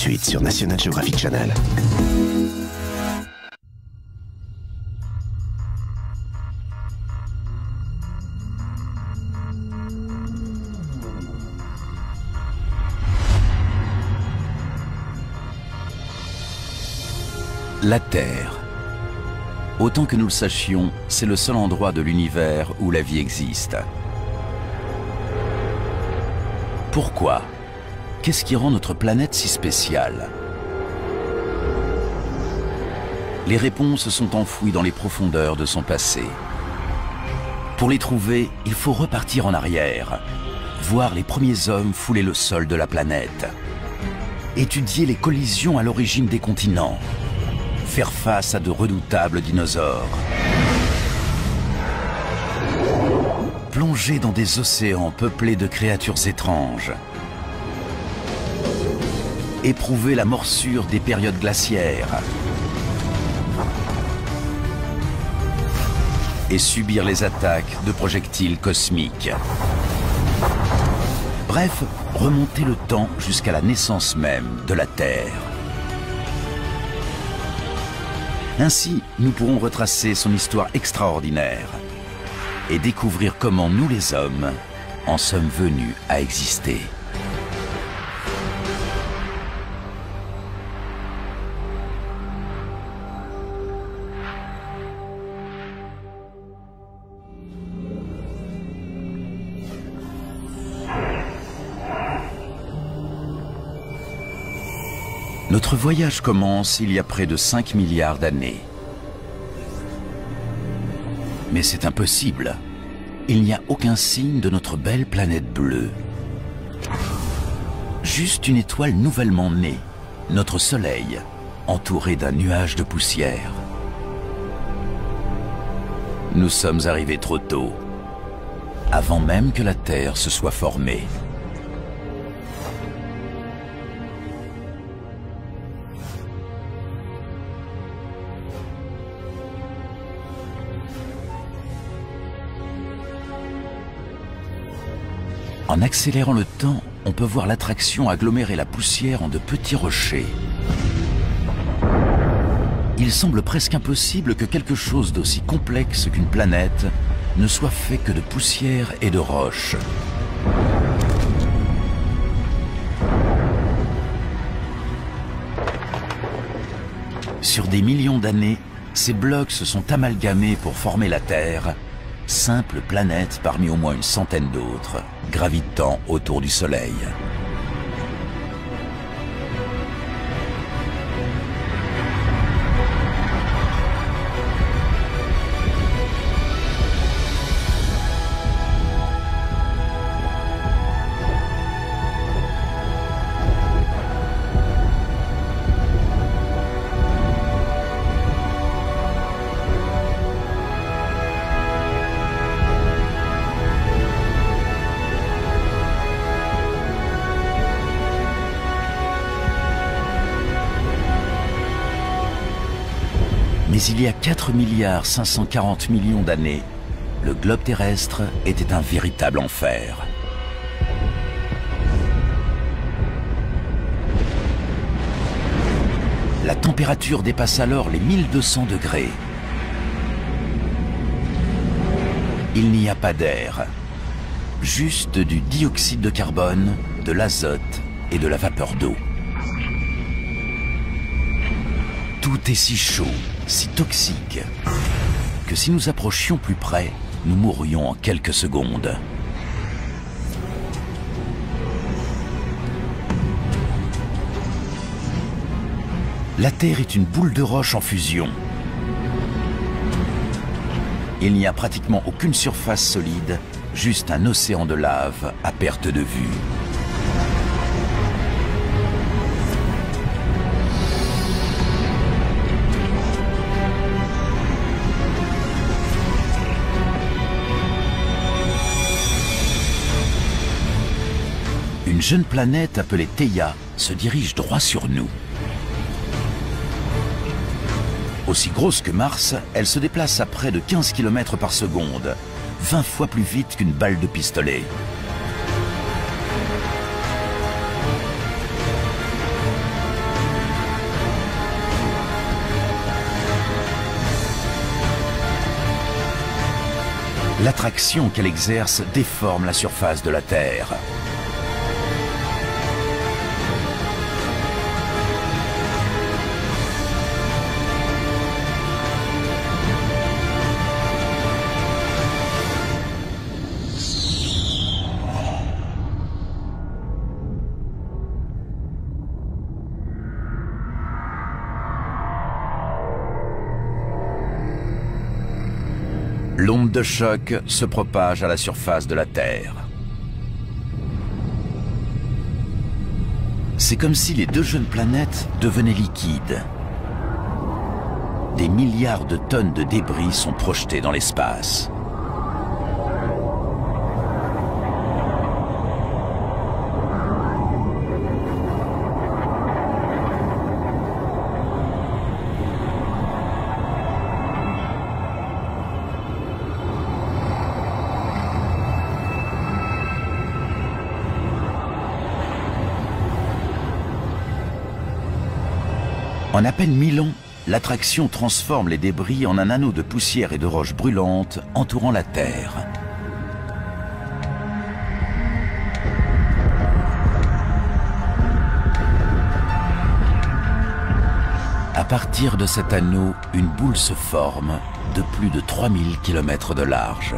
suite sur National Geographic Channel. La Terre. Autant que nous le sachions, c'est le seul endroit de l'univers où la vie existe. Pourquoi? Qu'est-ce qui rend notre planète si spéciale? Les réponses sont enfouies dans les profondeurs de son passé. Pour les trouver, il faut repartir en arrière, voir les premiers hommes fouler le sol de la planète, étudier les collisions à l'origine des continents, faire face à de redoutables dinosaures, plonger dans des océans peuplés de créatures étranges, éprouver la morsure des périodes glaciaires et subir les attaques de projectiles cosmiques. Bref, remonter le temps jusqu'à la naissance même de la Terre. Ainsi, nous pourrons retracer son histoire extraordinaire et découvrir comment nous les hommes en sommes venus à exister. Notre voyage commence il y a près de 5 milliards d'années. Mais c'est impossible. Il n'y a aucun signe de notre belle planète bleue. Juste une étoile nouvellement née, notre Soleil, entouré d'un nuage de poussière. Nous sommes arrivés trop tôt, avant même que la Terre se soit formée. En accélérant le temps, on peut voir l'attraction agglomérer la poussière en de petits rochers. Il semble presque impossible que quelque chose d'aussi complexe qu'une planète ne soit fait que de poussière et de roches. Sur des millions d'années, ces blocs se sont amalgamés pour former la Terre, simple planète parmi au moins une centaine d'autres, gravitant autour du Soleil. Mais il y a 4 540 millions d'années, le globe terrestre était un véritable enfer. La température dépasse alors les 1200 degrés. Il n'y a pas d'air, juste du dioxyde de carbone, de l'azote et de la vapeur d'eau. Tout est si chaud, si toxique, que si nous approchions plus près, nous mourrions en quelques secondes. La Terre est une boule de roche en fusion. Il n'y a pratiquement aucune surface solide, juste un océan de lave à perte de vue. Une jeune planète appelée Theia se dirige droit sur nous. Aussi grosse que Mars, elle se déplace à près de 15 km par seconde, 20 fois plus vite qu'une balle de pistolet. L'attraction qu'elle exerce déforme la surface de la Terre. L'onde de choc se propage à la surface de la Terre. C'est comme si les deux jeunes planètes devenaient liquides. Des milliards de tonnes de débris sont projetés dans l'espace. En à peine 1000 ans, l'attraction transforme les débris en un anneau de poussière et de roches brûlantes entourant la Terre. À partir de cet anneau, une boule se forme de plus de 3000 km de large.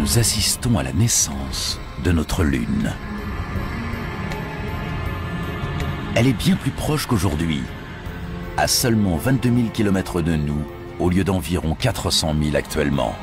Nous assistons à la naissance de notre Lune. Elle est bien plus proche qu'aujourd'hui, à seulement 22 000 km de nous, au lieu d'environ 400 000 actuellement.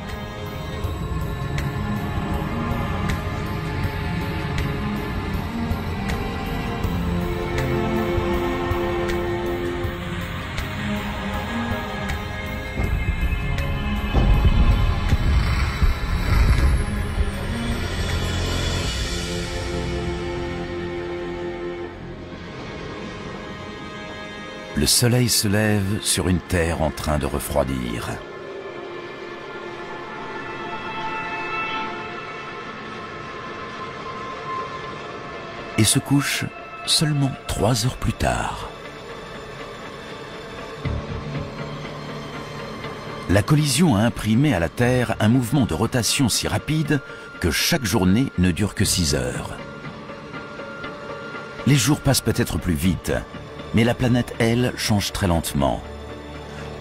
Le soleil se lève sur une Terre en train de refroidir. Et se couche seulement 3 heures plus tard. La collision a imprimé à la Terre un mouvement de rotation si rapide que chaque journée ne dure que 6 heures. Les jours passent peut-être plus vite, mais la planète, elle, change très lentement.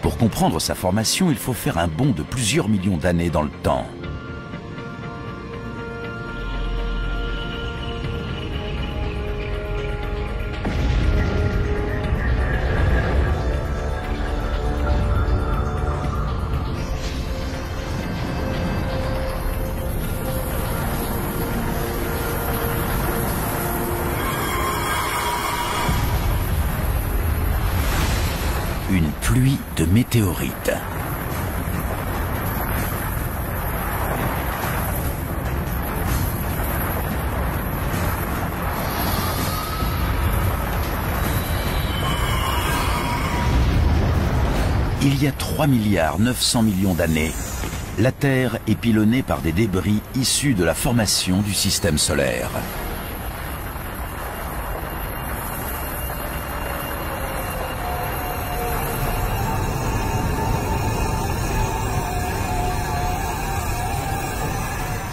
Pour comprendre sa formation, il faut faire un bond de plusieurs millions d'années dans le temps. Une pluie de météorites. Il y a 3 900 000 000 d'années, la Terre est pilonnée par des débris issus de la formation du système solaire.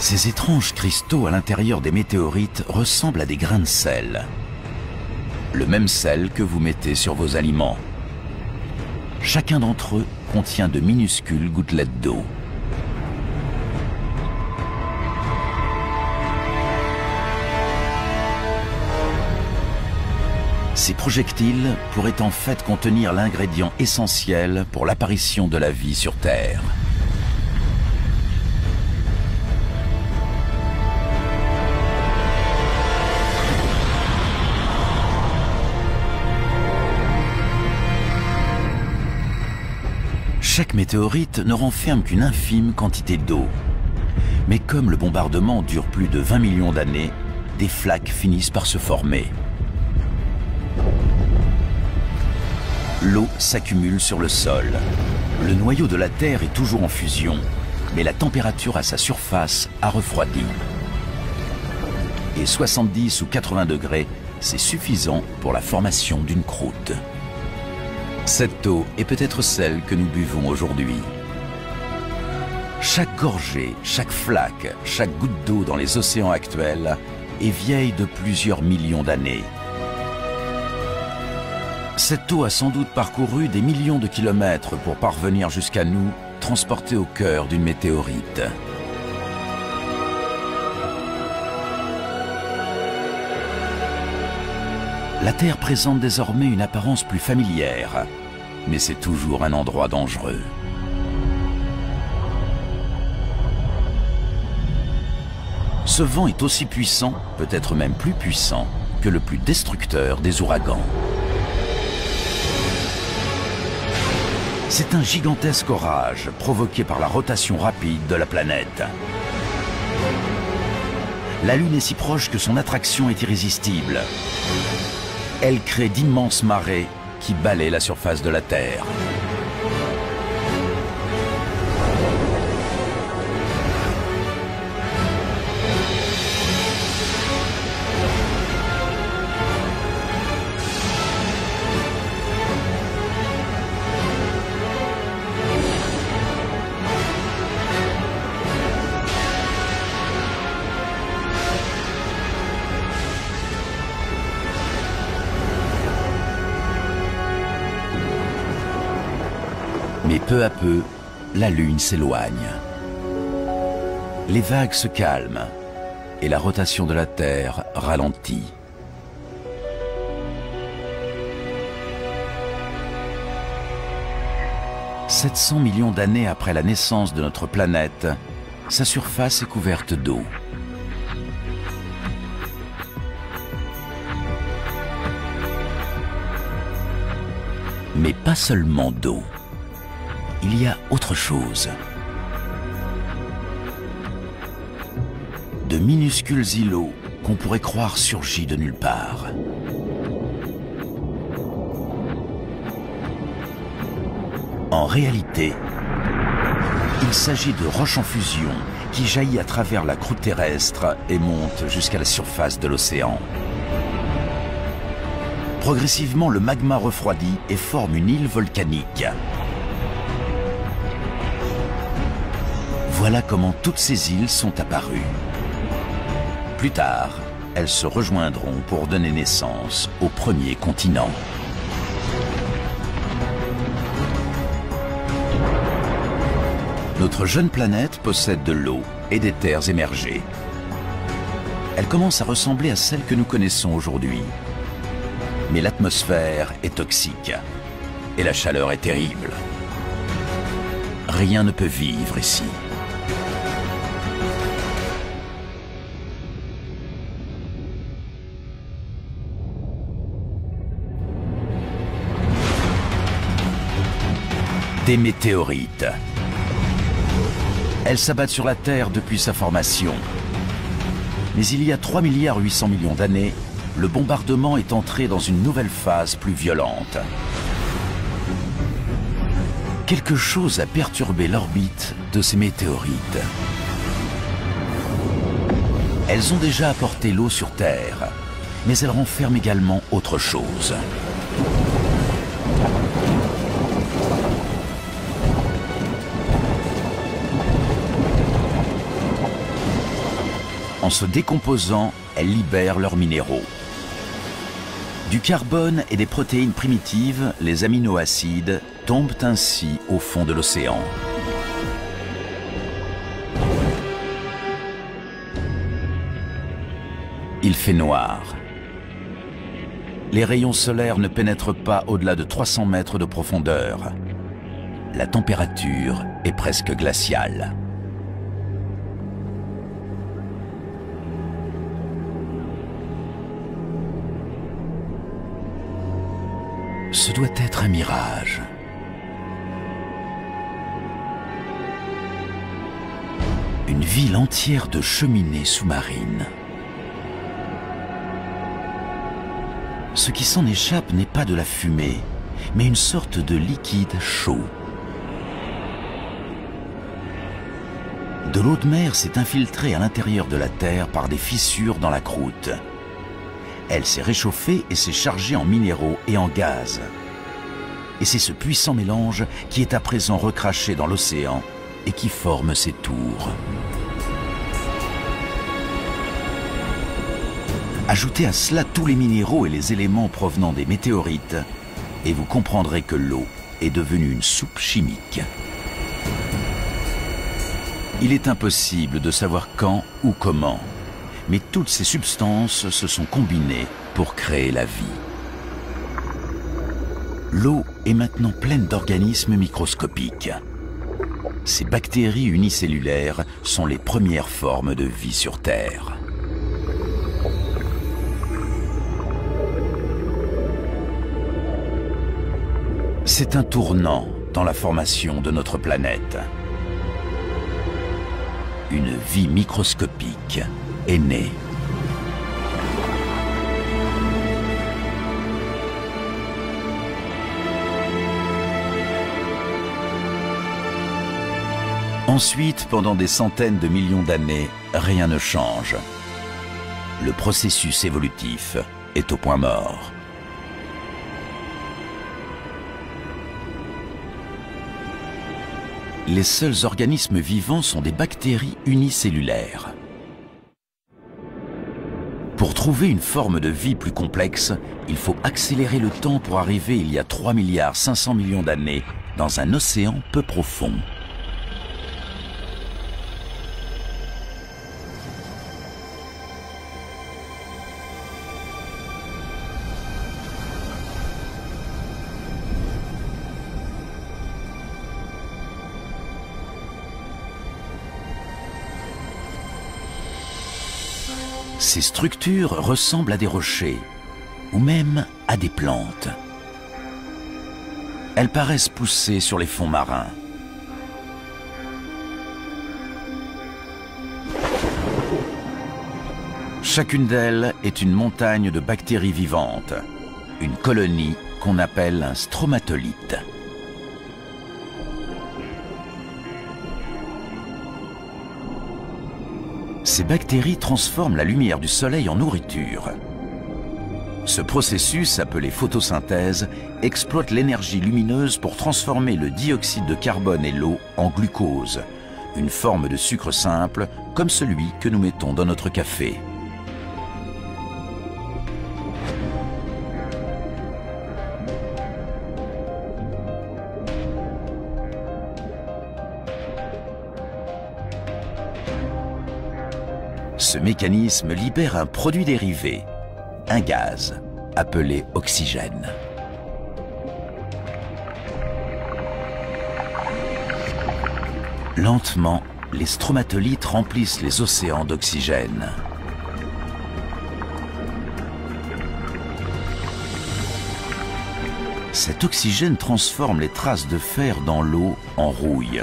Ces étranges cristaux à l'intérieur des météorites ressemblent à des grains de sel. Le même sel que vous mettez sur vos aliments. Chacun d'entre eux contient de minuscules gouttelettes d'eau. Ces projectiles pourraient en fait contenir l'ingrédient essentiel pour l'apparition de la vie sur Terre. Chaque météorite ne renferme qu'une infime quantité d'eau. Mais comme le bombardement dure plus de 20 millions d'années, des flaques finissent par se former. L'eau s'accumule sur le sol. Le noyau de la Terre est toujours en fusion, mais la température à sa surface a refroidi. Et 70 ou 80 degrés c'est suffisant pour la formation d'une croûte. Cette eau est peut-être celle que nous buvons aujourd'hui. Chaque gorgée, chaque flaque, chaque goutte d'eau dans les océans actuels est vieille de plusieurs millions d'années. Cette eau a sans doute parcouru des millions de kilomètres pour parvenir jusqu'à nous, transportée au cœur d'une météorite. La Terre présente désormais une apparence plus familière, mais c'est toujours un endroit dangereux. Ce vent est aussi puissant, peut-être même plus puissant, que le plus destructeur des ouragans. C'est un gigantesque orage provoqué par la rotation rapide de la planète. La Lune est si proche que son attraction est irrésistible. Elle crée d'immenses marées qui balayent la surface de la Terre. Mais peu à peu, la Lune s'éloigne. Les vagues se calment et la rotation de la Terre ralentit. « 700 millions d'années après la naissance de notre planète, sa surface est couverte d'eau. Mais pas seulement d'eau. Il y a autre chose. De minuscules îlots qu'on pourrait croire surgis de nulle part. En réalité, il s'agit de roches en fusion qui jaillit à travers la croûte terrestre et monte jusqu'à la surface de l'océan. Progressivement, le magma refroidit et forme une île volcanique. Voilà comment toutes ces îles sont apparues. Plus tard, elles se rejoindront pour donner naissance au premier continent. Notre jeune planète possède de l'eau et des terres émergées. Elle commence à ressembler à celle que nous connaissons aujourd'hui. Mais l'atmosphère est toxique et la chaleur est terrible. Rien ne peut vivre ici. Des météorites. Elles s'abattent sur la Terre depuis sa formation. Mais il y a 3,8 milliards d'années, le bombardement est entré dans une nouvelle phase plus violente. Quelque chose a perturbé l'orbite de ces météorites. Elles ont déjà apporté l'eau sur Terre, mais elles renferment également autre chose. En se décomposant, elles libèrent leurs minéraux. Du carbone et des protéines primitives, les aminoacides tombent ainsi au fond de l'océan. Il fait noir. Les rayons solaires ne pénètrent pas au-delà de 300 mètres de profondeur. La température est presque glaciale. Ce doit être un mirage. Une ville entière de cheminées sous-marines. Ce qui s'en échappe n'est pas de la fumée, mais une sorte de liquide chaud. De l'eau de mer s'est infiltrée à l'intérieur de la Terre par des fissures dans la croûte. Elle s'est réchauffée et s'est chargée en minéraux et en gaz. Et c'est ce puissant mélange qui est à présent recraché dans l'océan et qui forme ces tours. Ajoutez à cela tous les minéraux et les éléments provenant des météorites et vous comprendrez que l'eau est devenue une soupe chimique. Il est impossible de savoir quand ou comment, mais toutes ces substances se sont combinées pour créer la vie. L'eau est maintenant pleine d'organismes microscopiques. Ces bactéries unicellulaires sont les premières formes de vie sur Terre. C'est un tournant dans la formation de notre planète. Une vie microscopique est née. Ensuite, pendant des centaines de millions d'années, rien ne change. Le processus évolutif est au point mort. Les seuls organismes vivants sont des bactéries unicellulaires. Pour trouver une forme de vie plus complexe, il faut accélérer le temps pour arriver il y a 3,5 milliards d'années dans un océan peu profond. Ces structures ressemblent à des rochers, ou même à des plantes. Elles paraissent pousser sur les fonds marins. Chacune d'elles est une montagne de bactéries vivantes, une colonie qu'on appelle un stromatolite. Ces bactéries transforment la lumière du soleil en nourriture. Ce processus, appelé photosynthèse, exploite l'énergie lumineuse pour transformer le dioxyde de carbone et l'eau en glucose, une forme de sucre simple comme celui que nous mettons dans notre café. Ce mécanisme libère un produit dérivé, un gaz, appelé oxygène. Lentement, les stromatolites remplissent les océans d'oxygène. Cet oxygène transforme les traces de fer dans l'eau en rouille.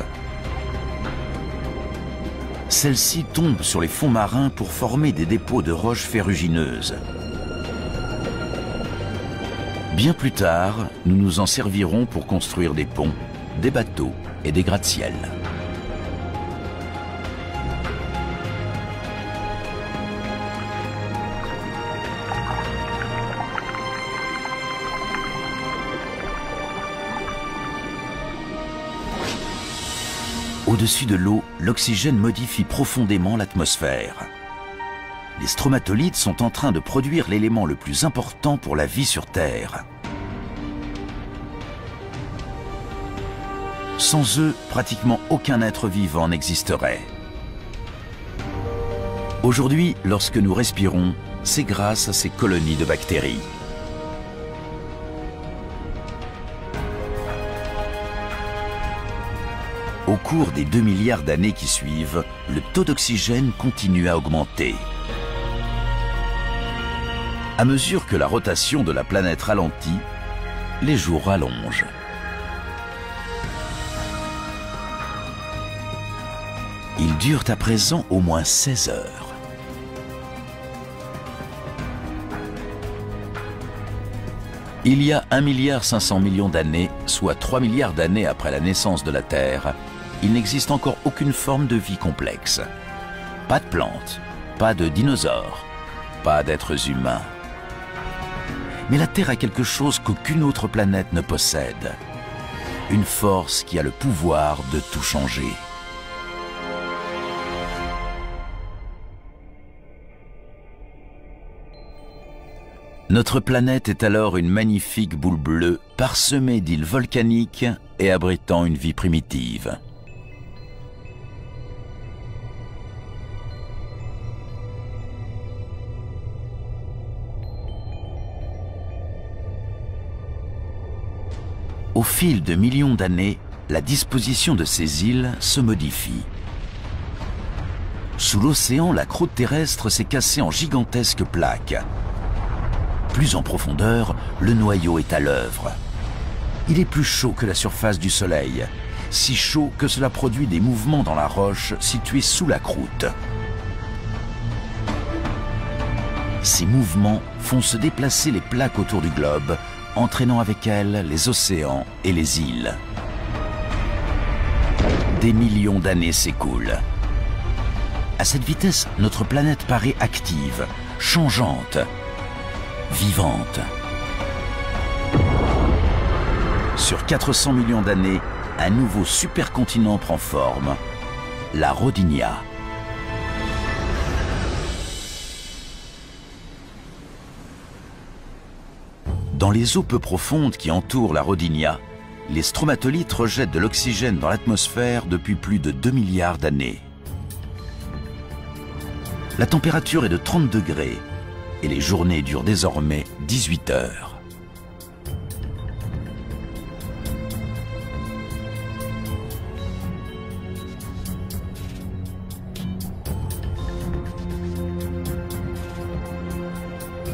Celle-ci tombe sur les fonds marins pour former des dépôts de roches ferrugineuses. Bien plus tard, nous nous en servirons pour construire des ponts, des bateaux et des gratte-ciel. Au-dessus de l'eau, l'oxygène modifie profondément l'atmosphère. Les stromatolites sont en train de produire l'élément le plus important pour la vie sur Terre. Sans eux, pratiquement aucun être vivant n'existerait. Aujourd'hui, lorsque nous respirons, c'est grâce à ces colonies de bactéries. Au cours des 2 milliards d'années qui suivent, le taux d'oxygène continue à augmenter. À mesure que la rotation de la planète ralentit, les jours rallongent. Ils durent à présent au moins 16 heures. Il y a 1,5 milliard d'années, soit 3 milliards d'années après la naissance de la Terre, il n'existe encore aucune forme de vie complexe. Pas de plantes, pas de dinosaures, pas d'êtres humains. Mais la Terre a quelque chose qu'aucune autre planète ne possède. Une force qui a le pouvoir de tout changer. Notre planète est alors une magnifique boule bleue parsemée d'îles volcaniques et abritant une vie primitive. Au fil de millions d'années, la disposition de ces îles se modifie. Sous l'océan, la croûte terrestre s'est cassée en gigantesques plaques. Plus en profondeur, le noyau est à l'œuvre. Il est plus chaud que la surface du Soleil, si chaud que cela produit des mouvements dans la roche située sous la croûte. Ces mouvements font se déplacer les plaques autour du globe, entraînant avec elles les océans et les îles. Des millions d'années s'écoulent. À cette vitesse, notre planète paraît active, changeante, vivante. Sur 400 millions d'années, un nouveau supercontinent prend forme, la Rodinia. Dans les eaux peu profondes qui entourent la Rodinia, les stromatolites rejettent de l'oxygène dans l'atmosphère depuis plus de 2 milliards d'années. La température est de 30 degrés et les journées durent désormais 18 heures.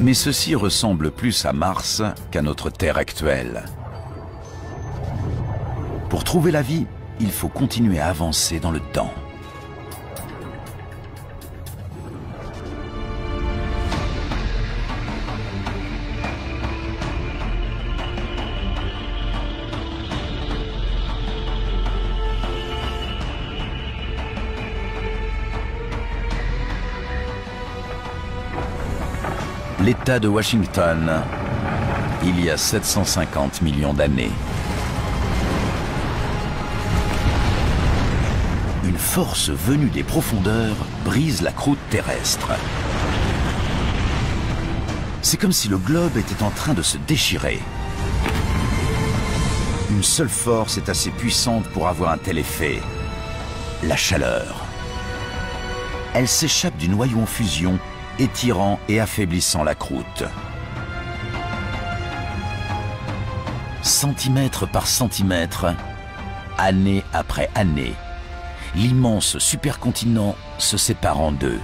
Mais ceci ressemble plus à Mars qu'à notre Terre actuelle. Pour trouver la vie, il faut continuer à avancer dans le temps. L'État de Washington, il y a 750 millions d'années. Une force venue des profondeurs brise la croûte terrestre. C'est comme si le globe était en train de se déchirer. Une seule force est assez puissante pour avoir un tel effet, la chaleur. Elle s'échappe du noyau en fusion, étirant et affaiblissant la croûte. Centimètre par centimètre, année après année, l'immense supercontinent se sépare en deux.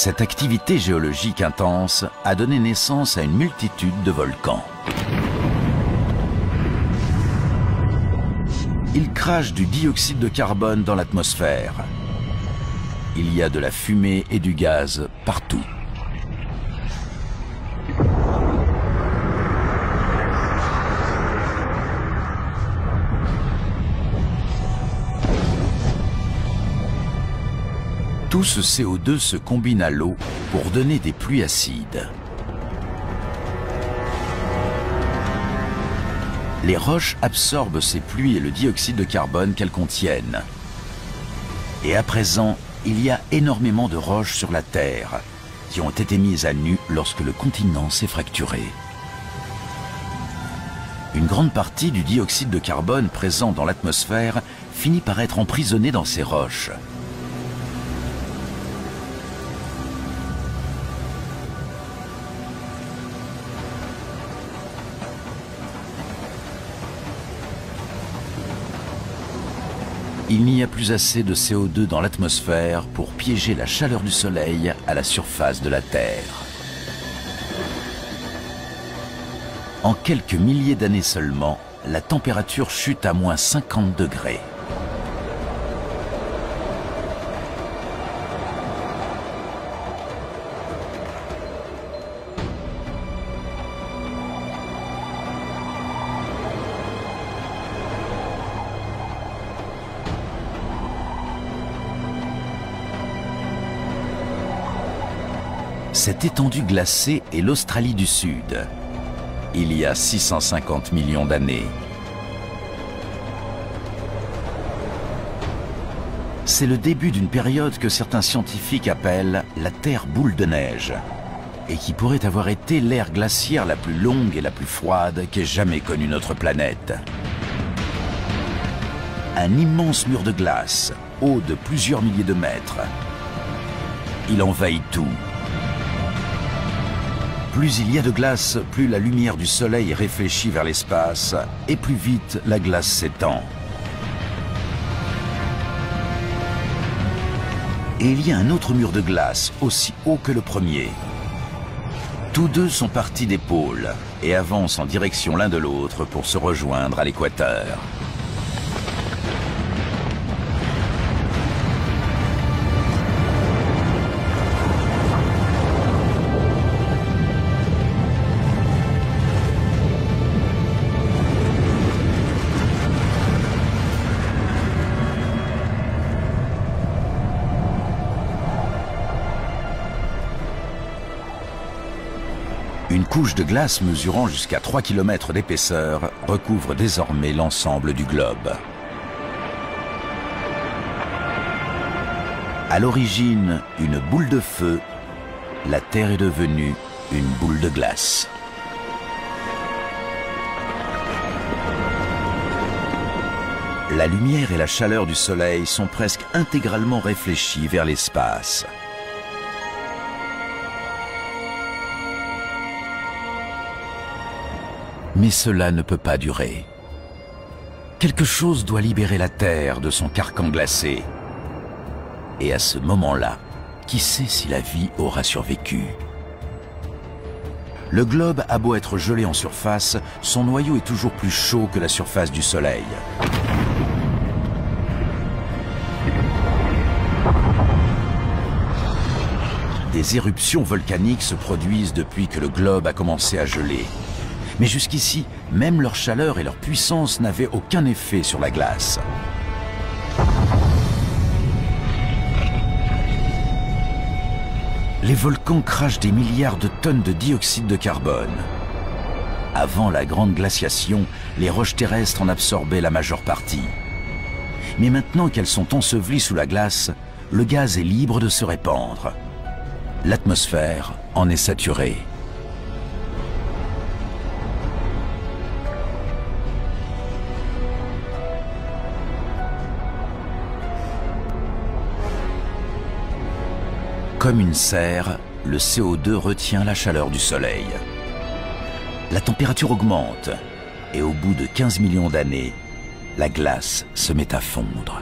Cette activité géologique intense a donné naissance à une multitude de volcans. Ils crachent du dioxyde de carbone dans l'atmosphère. Il y a de la fumée et du gaz partout. Tout ce CO2 se combine à l'eau pour donner des pluies acides. Les roches absorbent ces pluies et le dioxyde de carbone qu'elles contiennent. Et à présent, il y a énormément de roches sur la Terre qui ont été mises à nu lorsque le continent s'est fracturé. Une grande partie du dioxyde de carbone présent dans l'atmosphère finit par être emprisonnée dans ces roches. Il n'y a plus assez de CO2 dans l'atmosphère pour piéger la chaleur du Soleil à la surface de la Terre. En quelques milliers d'années seulement, la température chute à moins 50 degrés. Cette étendue glacée est l'Australie du Sud, il y a 650 millions d'années. C'est le début d'une période que certains scientifiques appellent la Terre boule de neige, et qui pourrait avoir été l'ère glaciaire la plus longue et la plus froide qu'ait jamais connue notre planète. Un immense mur de glace, haut de plusieurs milliers de mètres. Il envahit tout. Plus il y a de glace, plus la lumière du soleil est réfléchie vers l'espace et plus vite la glace s'étend. Et il y a un autre mur de glace, aussi haut que le premier. Tous deux sont partis des pôles et avancent en direction l'un de l'autre pour se rejoindre à l'équateur. Une couche de glace mesurant jusqu'à 3 km d'épaisseur recouvre désormais l'ensemble du globe. À l'origine, une boule de feu, la Terre est devenue une boule de glace. La lumière et la chaleur du Soleil sont presque intégralement réfléchies vers l'espace. Mais cela ne peut pas durer. Quelque chose doit libérer la Terre de son carcan glacé. Et à ce moment-là, qui sait si la vie aura survécu? Le globe a beau être gelé en surface, son noyau est toujours plus chaud que la surface du Soleil. Des éruptions volcaniques se produisent depuis que le globe a commencé à geler. Mais jusqu'ici, même leur chaleur et leur puissance n'avaient aucun effet sur la glace. Les volcans crachent des milliards de tonnes de dioxyde de carbone. Avant la grande glaciation, les roches terrestres en absorbaient la majeure partie. Mais maintenant qu'elles sont ensevelies sous la glace, le gaz est libre de se répandre. L'atmosphère en est saturée. Comme une serre, le CO2 retient la chaleur du Soleil. La température augmente et au bout de 15 millions d'années, la glace se met à fondre.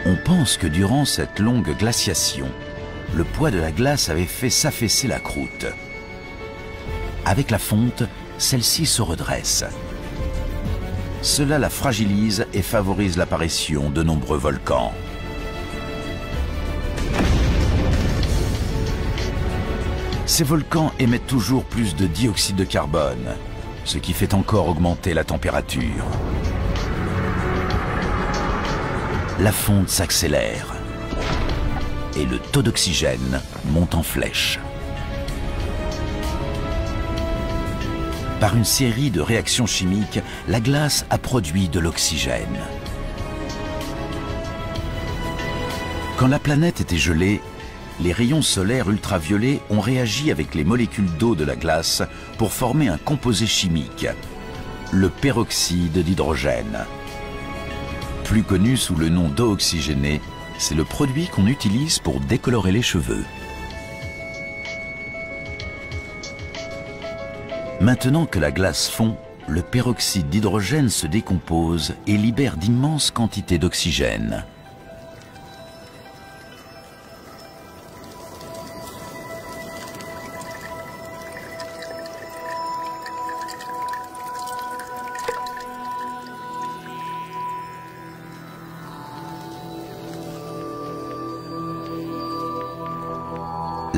On pense que durant cette longue glaciation, le poids de la glace avait fait s'affaisser la croûte. Avec la fonte, celle-ci se redresse. Cela la fragilise et favorise l'apparition de nombreux volcans. Ces volcans émettent toujours plus de dioxyde de carbone, ce qui fait encore augmenter la température. La fonte s'accélère et le taux d'oxygène monte en flèche. Par une série de réactions chimiques, la glace a produit de l'oxygène. Quand la planète était gelée, les rayons solaires ultraviolets ont réagi avec les molécules d'eau de la glace pour former un composé chimique, le peroxyde d'hydrogène. Plus connu sous le nom d'eau oxygénée, c'est le produit qu'on utilise pour décolorer les cheveux. Maintenant que la glace fond, le peroxyde d'hydrogène se décompose et libère d'immenses quantités d'oxygène.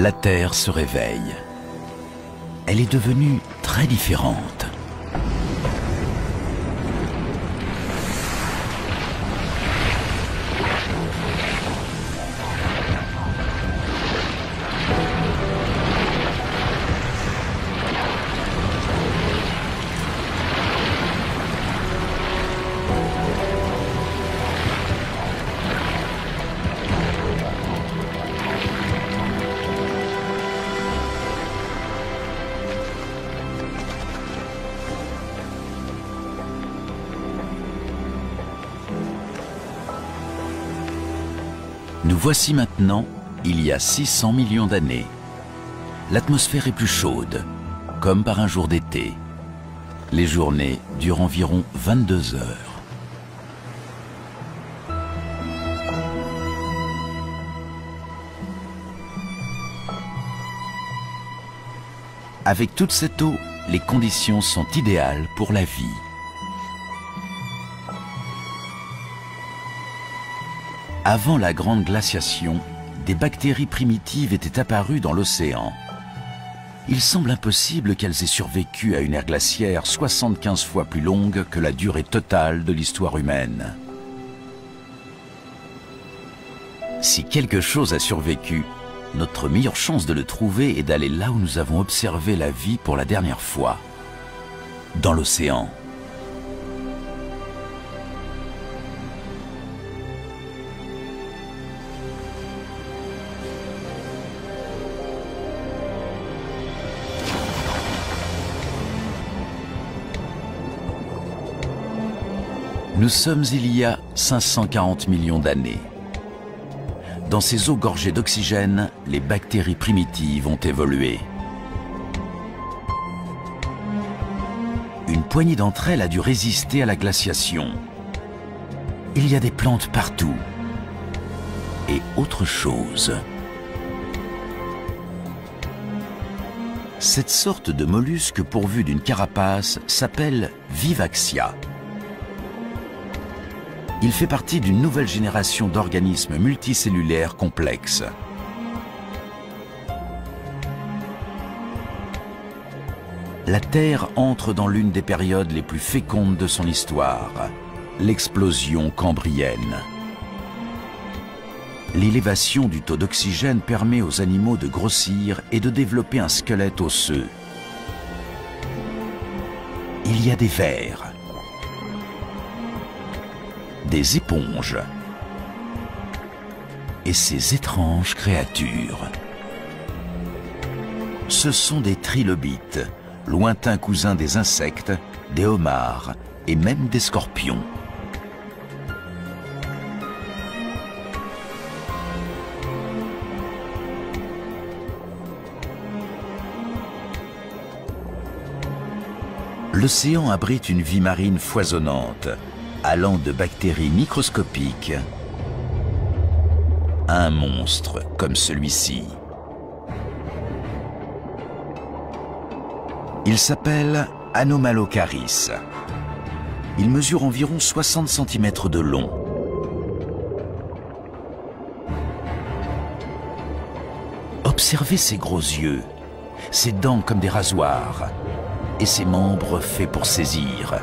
La Terre se réveille. Elle est devenue très différente. Nous voici maintenant, il y a 600 millions d'années. L'atmosphère est plus chaude, comme par un jour d'été. Les journées durent environ 22 heures. Avec toute cette eau, les conditions sont idéales pour la vie. Avant la grande glaciation, des bactéries primitives étaient apparues dans l'océan. Il semble impossible qu'elles aient survécu à une ère glaciaire 75 fois plus longue que la durée totale de l'histoire humaine. Si quelque chose a survécu, notre meilleure chance de le trouver est d'aller là où nous avons observé la vie pour la dernière fois, dans l'océan. Nous sommes il y a 540 millions d'années. Dans ces eaux gorgées d'oxygène, les bactéries primitives ont évolué. Une poignée d'entre elles a dû résister à la glaciation. Il y a des plantes partout. Et autre chose. Cette sorte de mollusque pourvu d'une carapace s'appelle Vivaxia. Il fait partie d'une nouvelle génération d'organismes multicellulaires complexes. La Terre entre dans l'une des périodes les plus fécondes de son histoire, l'explosion cambrienne. L'élévation du taux d'oxygène permet aux animaux de grossir et de développer un squelette osseux. Il y a des vers, des éponges et ces étranges créatures. Ce sont des trilobites, lointains cousins des insectes, des homards et même des scorpions. L'océan abrite une vie marine foisonnante, allant de bactéries microscopiques à un monstre comme celui-ci. Il s'appelle Anomalocaris. Il mesure environ 60 cm de long. Observez ses gros yeux, ses dents comme des rasoirs et ses membres faits pour saisir.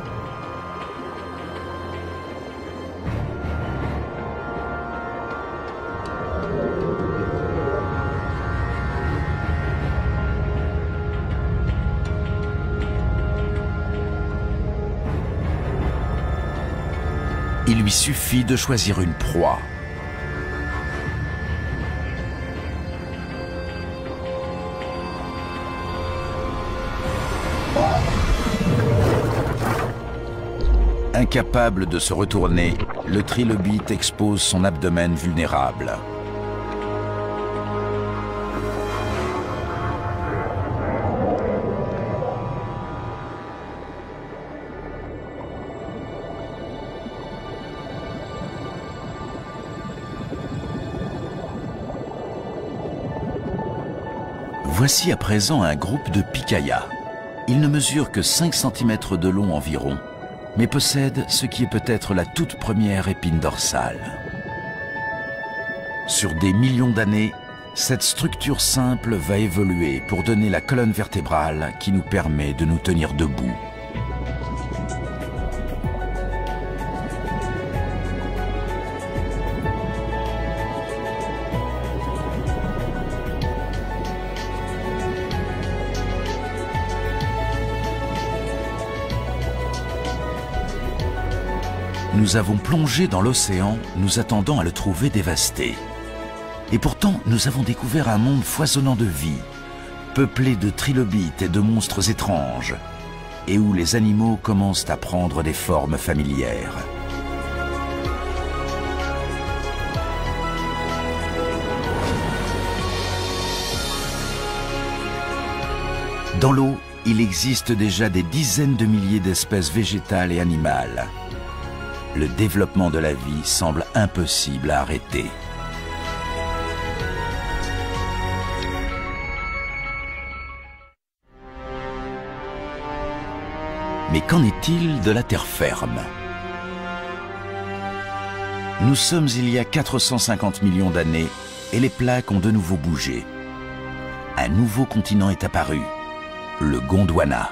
Il lui suffit de choisir une proie. Incapable de se retourner, le trilobite expose son abdomen vulnérable. Voici à présent un groupe de picaillas. Il ne mesure que 5 cm de long environ, mais possède ce qui est peut-être la toute première épine dorsale. Sur des millions d'années, cette structure simple va évoluer pour donner la colonne vertébrale qui nous permet de nous tenir debout. Nous avons plongé dans l'océan, nous attendant à le trouver dévasté. Et pourtant, nous avons découvert un monde foisonnant de vie, peuplé de trilobites et de monstres étranges, et où les animaux commencent à prendre des formes familières. Dans l'eau, il existe déjà des dizaines de milliers d'espèces végétales et animales. Le développement de la vie semble impossible à arrêter. Mais qu'en est-il de la terre ferme? Nous sommes il y a 450 millions d'années et les plaques ont de nouveau bougé. Un nouveau continent est apparu, le Gondwana.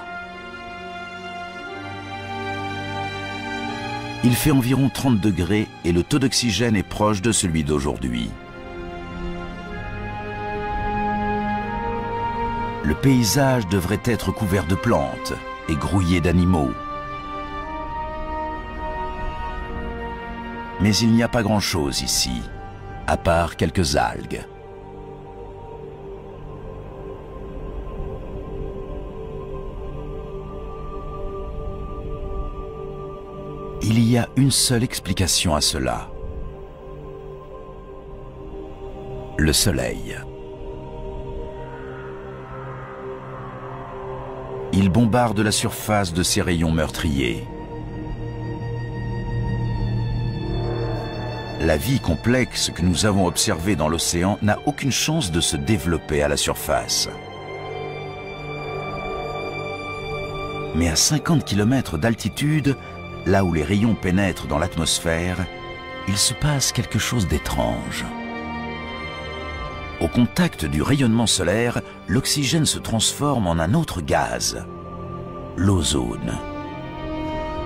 Il fait environ 30 degrés et le taux d'oxygène est proche de celui d'aujourd'hui. Le paysage devrait être couvert de plantes et grouillé d'animaux. Mais il n'y a pas grand-chose ici, à part quelques algues. Il y a une seule explication à cela. Le soleil. Il bombarde la surface de ses rayons meurtriers. La vie complexe que nous avons observée dans l'océan n'a aucune chance de se développer à la surface. Mais à 50 km d'altitude, là où les rayons pénètrent dans l'atmosphère, il se passe quelque chose d'étrange. Au contact du rayonnement solaire, l'oxygène se transforme en un autre gaz, l'ozone.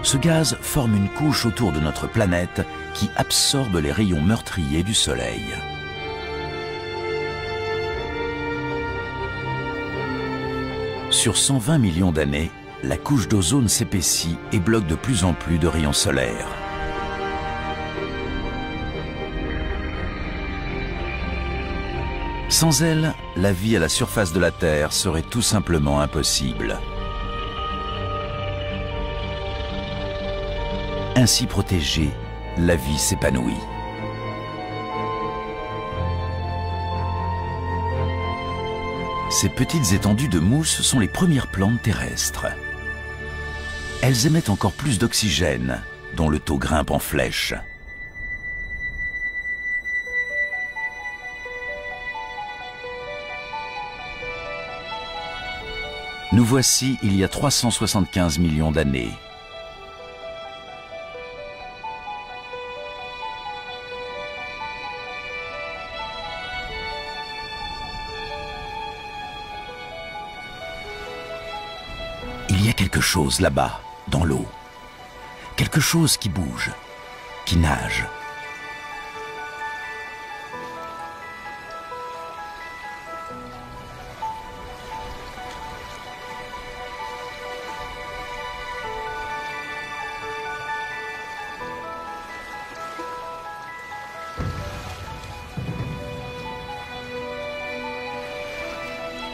Ce gaz forme une couche autour de notre planète qui absorbe les rayons meurtriers du Soleil. Sur 120 millions d'années, la couche d'ozone s'épaissit et bloque de plus en plus de rayons solaires. Sans elle, la vie à la surface de la Terre serait tout simplement impossible. Ainsi protégée, la vie s'épanouit. Ces petites étendues de mousse sont les premières plantes terrestres. Elles émettent encore plus d'oxygène, dont le taux grimpe en flèche. Nous voici il y a 375 millions d'années. Il y a quelque chose là-bas, dans l'eau. Quelque chose qui bouge, qui nage.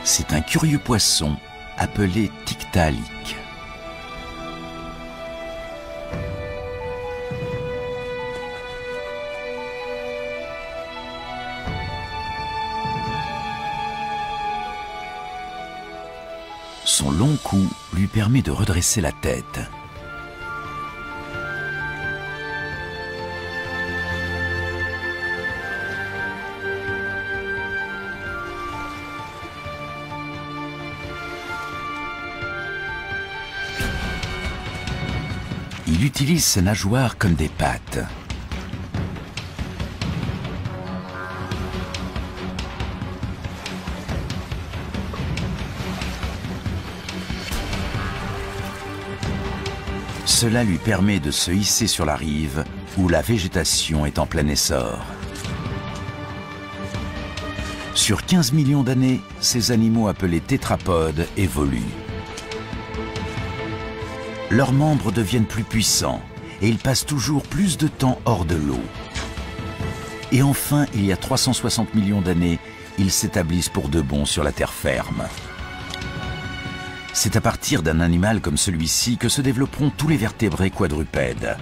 C'est un curieux poisson appelé Tiktaalik. Son long cou lui permet de redresser la tête. Il utilise ses nageoires comme des pattes. Cela lui permet de se hisser sur la rive où la végétation est en plein essor. Sur 15 millions d'années, ces animaux appelés tétrapodes évoluent. Leurs membres deviennent plus puissants et ils passent toujours plus de temps hors de l'eau. Et enfin, il y a 360 millions d'années, ils s'établissent pour de bon sur la terre ferme. C'est à partir d'un animal comme celui-ci que se développeront tous les vertébrés quadrupèdes,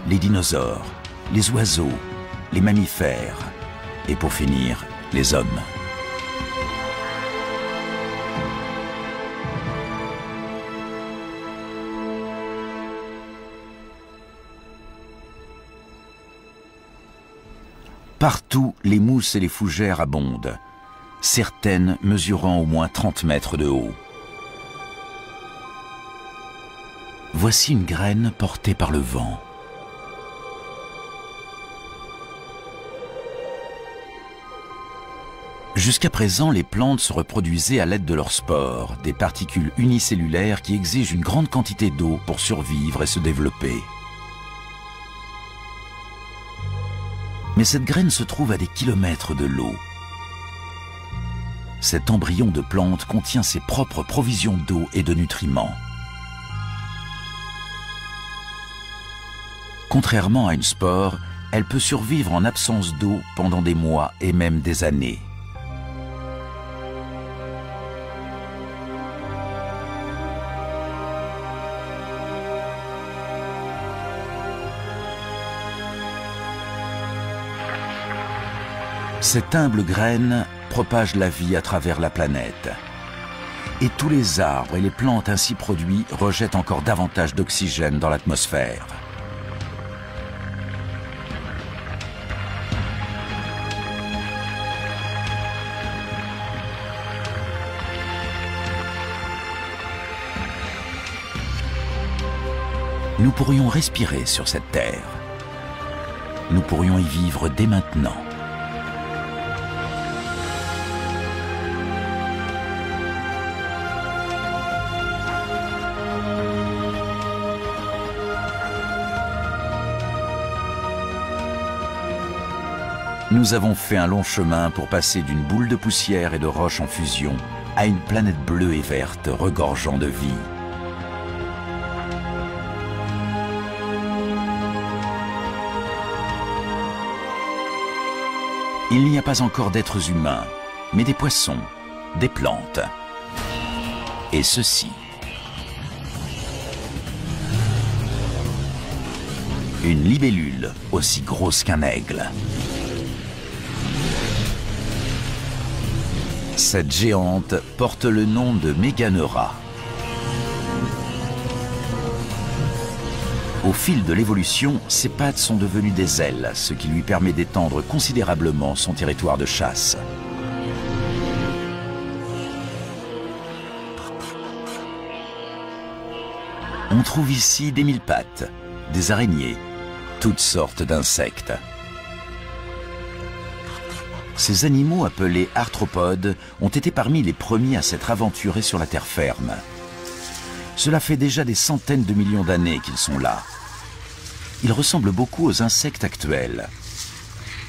les dinosaures, les oiseaux, les mammifères et pour finir, les hommes. Partout, les mousses et les fougères abondent, certaines mesurant au moins 30 mètres de haut. Voici une graine portée par le vent. Jusqu'à présent, les plantes se reproduisaient à l'aide de leurs spores, des particules unicellulaires qui exigent une grande quantité d'eau pour survivre et se développer. Mais cette graine se trouve à des kilomètres de l'eau. Cet embryon de plante contient ses propres provisions d'eau et de nutriments. Contrairement à une spore, elle peut survivre en absence d'eau pendant des mois et même des années. Cette humble graine propage la vie à travers la planète. Et tous les arbres et les plantes ainsi produits rejettent encore davantage d'oxygène dans l'atmosphère. Nous pourrions respirer sur cette terre. Nous pourrions y vivre dès maintenant. Nous avons fait un long chemin pour passer d'une boule de poussière et de roches en fusion à une planète bleue et verte regorgeant de vie. Il n'y a pas encore d'êtres humains, mais des poissons, des plantes. Et ceci. Une libellule aussi grosse qu'un aigle. Cette géante porte le nom de Meganeura. Au fil de l'évolution, ses pattes sont devenues des ailes, ce qui lui permet d'étendre considérablement son territoire de chasse. On trouve ici des mille-pattes, des araignées, toutes sortes d'insectes. Ces animaux appelés arthropodes ont été parmi les premiers à s'être aventurés sur la terre ferme. Cela fait déjà des centaines de millions d'années qu'ils sont là. Ils ressemblent beaucoup aux insectes actuels.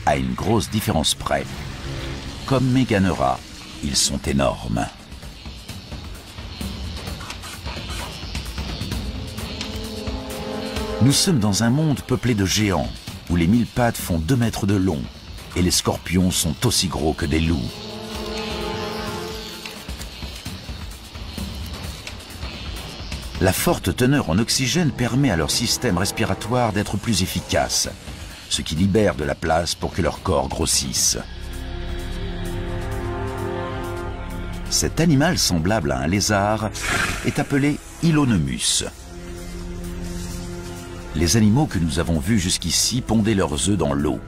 À une grosse différence près. Comme Meganeura, ils sont énormes. Nous sommes dans un monde peuplé de géants, où les mille-pattes font 2 mètres de long, et les scorpions sont aussi gros que des loups. La forte teneur en oxygène permet à leur système respiratoire d'être plus efficace, ce qui libère de la place pour que leur corps grossisse. Cet animal semblable à un lézard est appelé Hylonomus. Les animaux que nous avons vus jusqu'ici pondaient leurs œufs dans l'eau.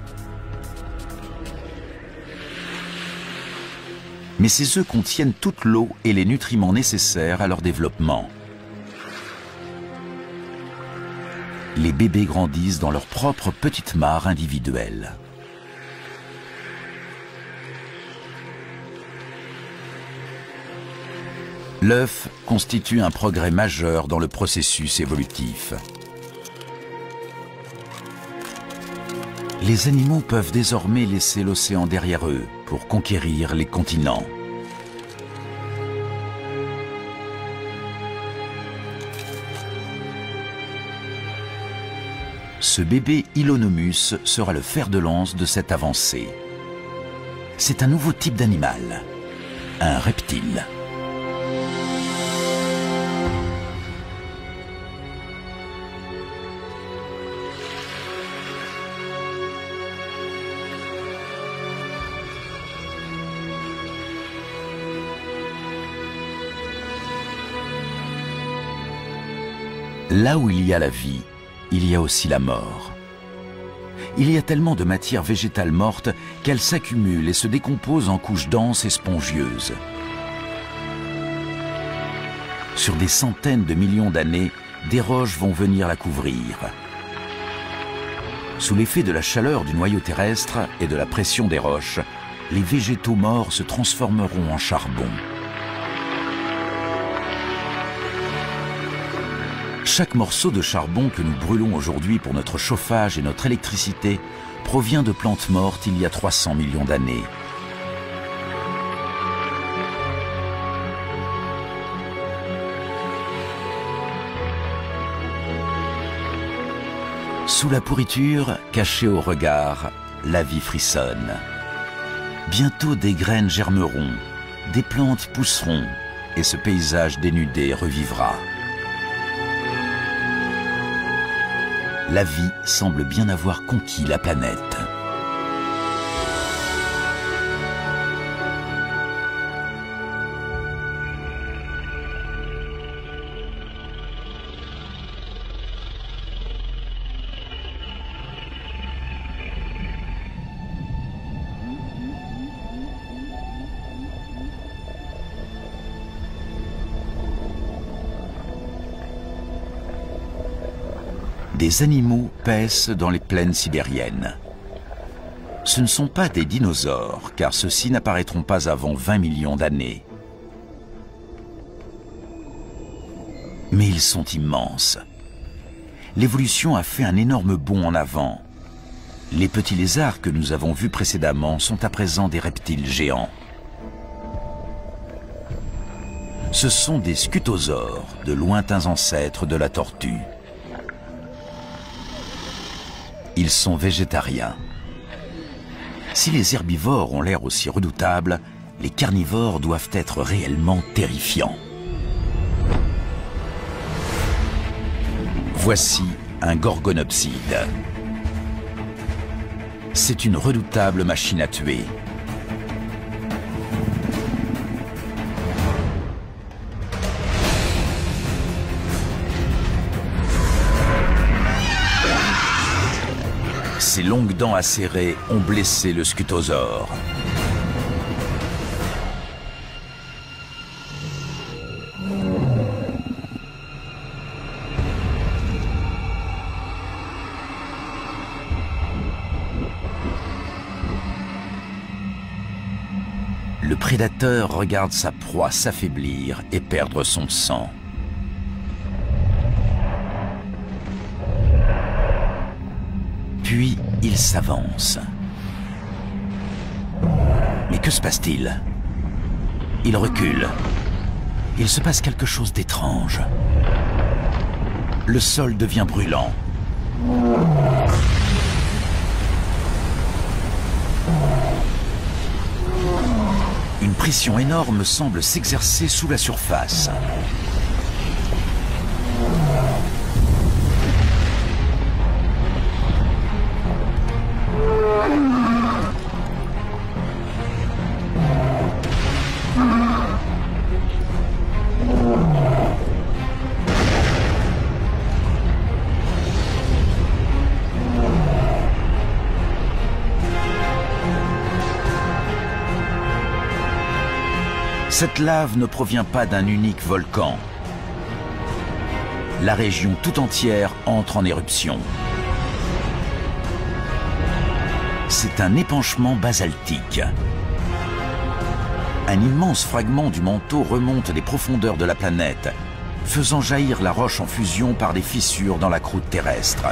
Mais ces œufs contiennent toute l'eau et les nutriments nécessaires à leur développement. Les bébés grandissent dans leur propre petite mare individuelle. L'œuf constitue un progrès majeur dans le processus évolutif. Les animaux peuvent désormais laisser l'océan derrière eux pour conquérir les continents. Ce bébé Hylonomus sera le fer de lance de cette avancée. C'est un nouveau type d'animal, un reptile. Là où il y a la vie, il y a aussi la mort. Il y a tellement de matière végétale morte qu'elle s'accumule et se décompose en couches denses et spongieuses. Sur des centaines de millions d'années, des roches vont venir la couvrir. Sous l'effet de la chaleur du noyau terrestre et de la pression des roches, les végétaux morts se transformeront en charbon. Chaque morceau de charbon que nous brûlons aujourd'hui pour notre chauffage et notre électricité provient de plantes mortes il y a 300 millions d'années. Sous la pourriture, cachée au regard, la vie frissonne. Bientôt des graines germeront, des plantes pousseront et ce paysage dénudé revivra. La vie semble bien avoir conquis la planète. Des animaux paissent dans les plaines sibériennes. Ce ne sont pas des dinosaures, car ceux-ci n'apparaîtront pas avant 20 millions d'années. Mais ils sont immenses. L'évolution a fait un énorme bond en avant. Les petits lézards que nous avons vus précédemment sont à présent des reptiles géants. Ce sont des scutosaures, de lointains ancêtres de la tortue. Ils sont végétariens. Si les herbivores ont l'air aussi redoutables, les carnivores doivent être réellement terrifiants. Voici un gorgonopside. C'est une redoutable machine à tuer. Ses longues dents acérées ont blessé le scutosaure. Le prédateur regarde sa proie s'affaiblir et perdre son sang. Puis, il s'avance. Mais que se passe-t-il? Il recule. Il se passe quelque chose d'étrange. Le sol devient brûlant. Une pression énorme semble s'exercer sous la surface. Cette lave ne provient pas d'un unique volcan. La région tout entière entre en éruption. C'est un épanchement basaltique. Un immense fragment du manteau remonte des profondeurs de la planète, faisant jaillir la roche en fusion par des fissures dans la croûte terrestre.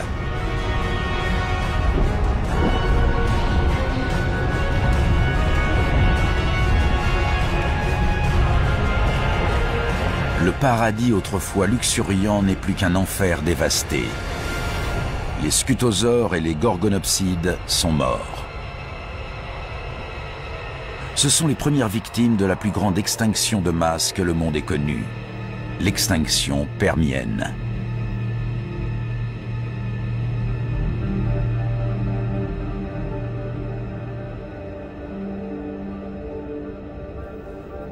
Le paradis autrefois luxuriant n'est plus qu'un enfer dévasté. Les scutosaures et les gorgonopsides sont morts. Ce sont les premières victimes de la plus grande extinction de masse que le monde ait connue, l'extinction permienne.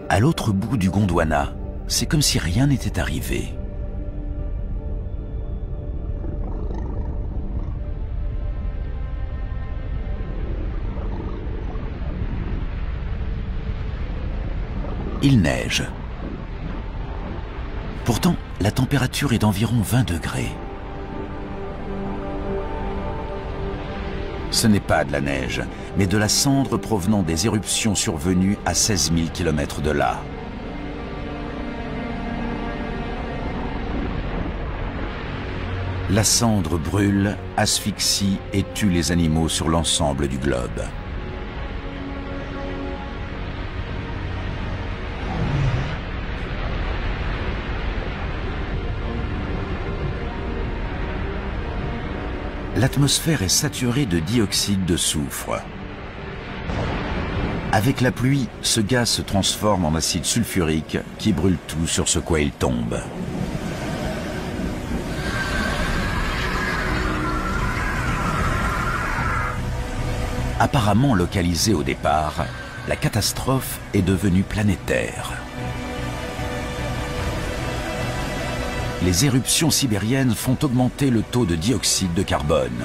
À l'autre bout du Gondwana, c'est comme si rien n'était arrivé. Il neige. Pourtant, la température est d'environ 20 degrés. Ce n'est pas de la neige, mais de la cendre provenant des éruptions survenues à 16 000 km de là. La cendre brûle, asphyxie et tue les animaux sur l'ensemble du globe. L'atmosphère est saturée de dioxyde de soufre. Avec la pluie, ce gaz se transforme en acide sulfurique qui brûle tout sur ce quoi il tombe. Apparemment localisée au départ, la catastrophe est devenue planétaire. Les éruptions sibériennes font augmenter le taux de dioxyde de carbone.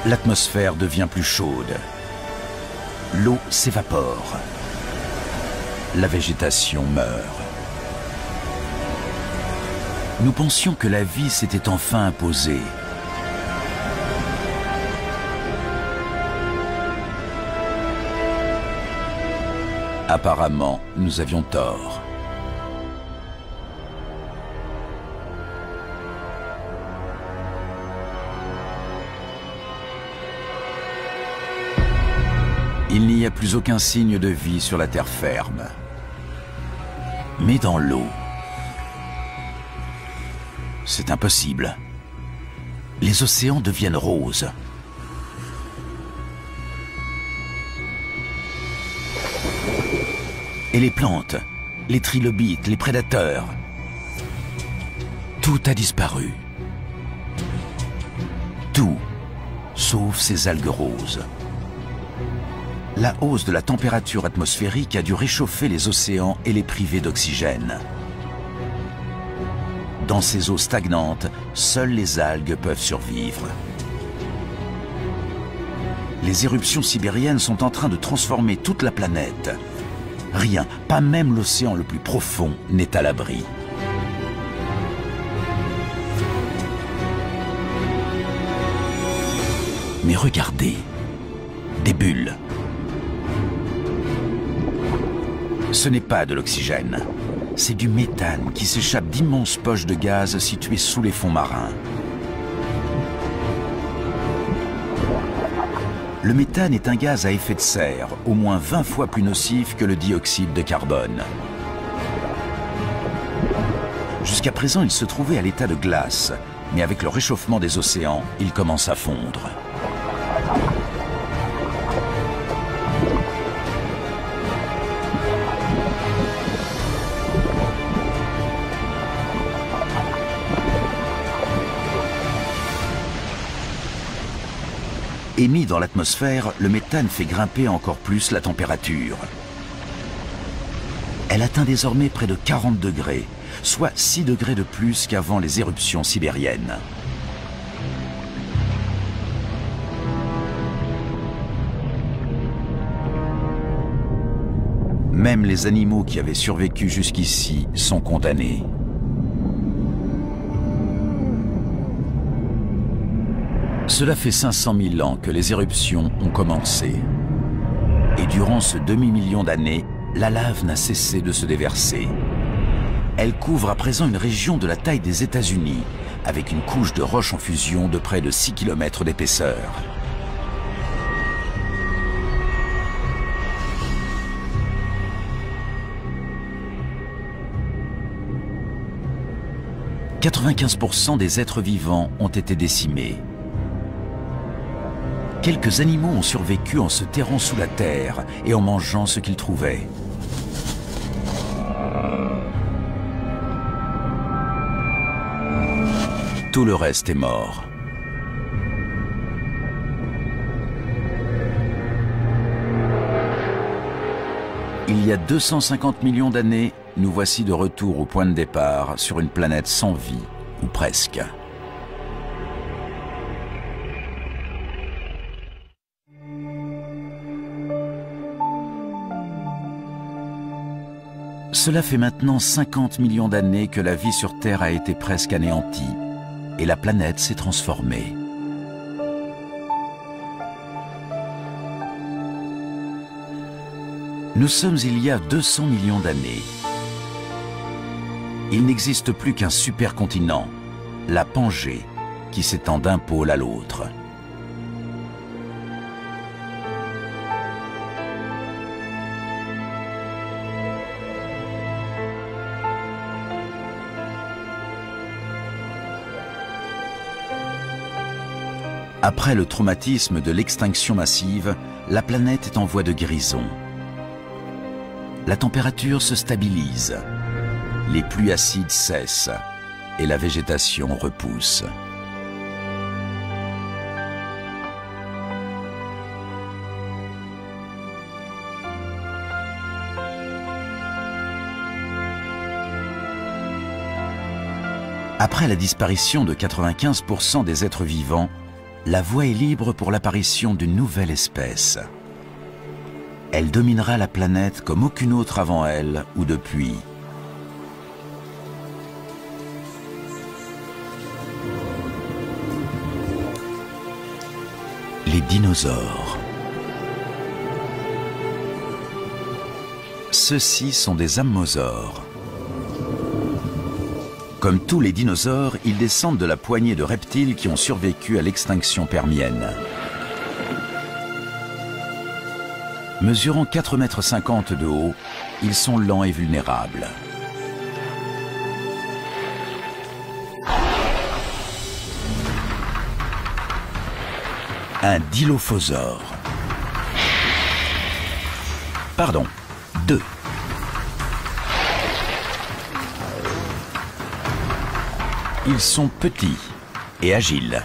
L'atmosphère devient plus chaude. L'eau s'évapore. La végétation meurt. Nous pensions que la vie s'était enfin imposée. Apparemment, nous avions tort. Il n'y a plus aucun signe de vie sur la terre ferme. Mais dans l'eau, c'est impossible. Les océans deviennent roses. Et les plantes, les trilobites, les prédateurs, tout a disparu. Tout, sauf ces algues roses. La hausse de la température atmosphérique a dû réchauffer les océans et les priver d'oxygène. Dans ces eaux stagnantes, seules les algues peuvent survivre. Les éruptions sibériennes sont en train de transformer toute la planète. Rien, pas même l'océan le plus profond, n'est à l'abri. Mais regardez, des bulles. Ce n'est pas de l'oxygène. C'est du méthane qui s'échappe d'immenses poches de gaz situées sous les fonds marins. Le méthane est un gaz à effet de serre, au moins 20 fois plus nocif que le dioxyde de carbone. Jusqu'à présent, il se trouvait à l'état de glace, mais avec le réchauffement des océans, il commence à fondre. Émis dans l'atmosphère, le méthane fait grimper encore plus la température. Elle atteint désormais près de 40 degrés, soit 6 degrés de plus qu'avant les éruptions sibériennes. Même les animaux qui avaient survécu jusqu'ici sont condamnés. Cela fait 500 000 ans que les éruptions ont commencé. Et durant ce demi-million d'années, la lave n'a cessé de se déverser. Elle couvre à présent une région de la taille des États-Unis, avec une couche de roches en fusion de près de 6 km d'épaisseur. « 95% des êtres vivants ont été décimés. Quelques animaux ont survécu en se terrant sous la terre et en mangeant ce qu'ils trouvaient. Tout le reste est mort. Il y a 250 millions d'années, nous voici de retour au point de départ sur une planète sans vie, ou presque. Cela fait maintenant 50 millions d'années que la vie sur Terre a été presque anéantie et la planète s'est transformée. Nous sommes il y a 200 millions d'années. Il n'existe plus qu'un supercontinent, la Pangée, qui s'étend d'un pôle à l'autre. Après le traumatisme de l'extinction massive, la planète est en voie de guérison. La température se stabilise, les pluies acides cessent et la végétation repousse. Après la disparition de 95% des êtres vivants, la voie est libre pour l'apparition d'une nouvelle espèce. Elle dominera la planète comme aucune autre avant elle ou depuis. Les dinosaures. Ceux-ci sont des ammosaures. Comme tous les dinosaures, ils descendent de la poignée de reptiles qui ont survécu à l'extinction permienne. Mesurant 4,50 m de haut, ils sont lents et vulnérables. Un dilophosaure. Pardon, 2. Ils sont petits et agiles.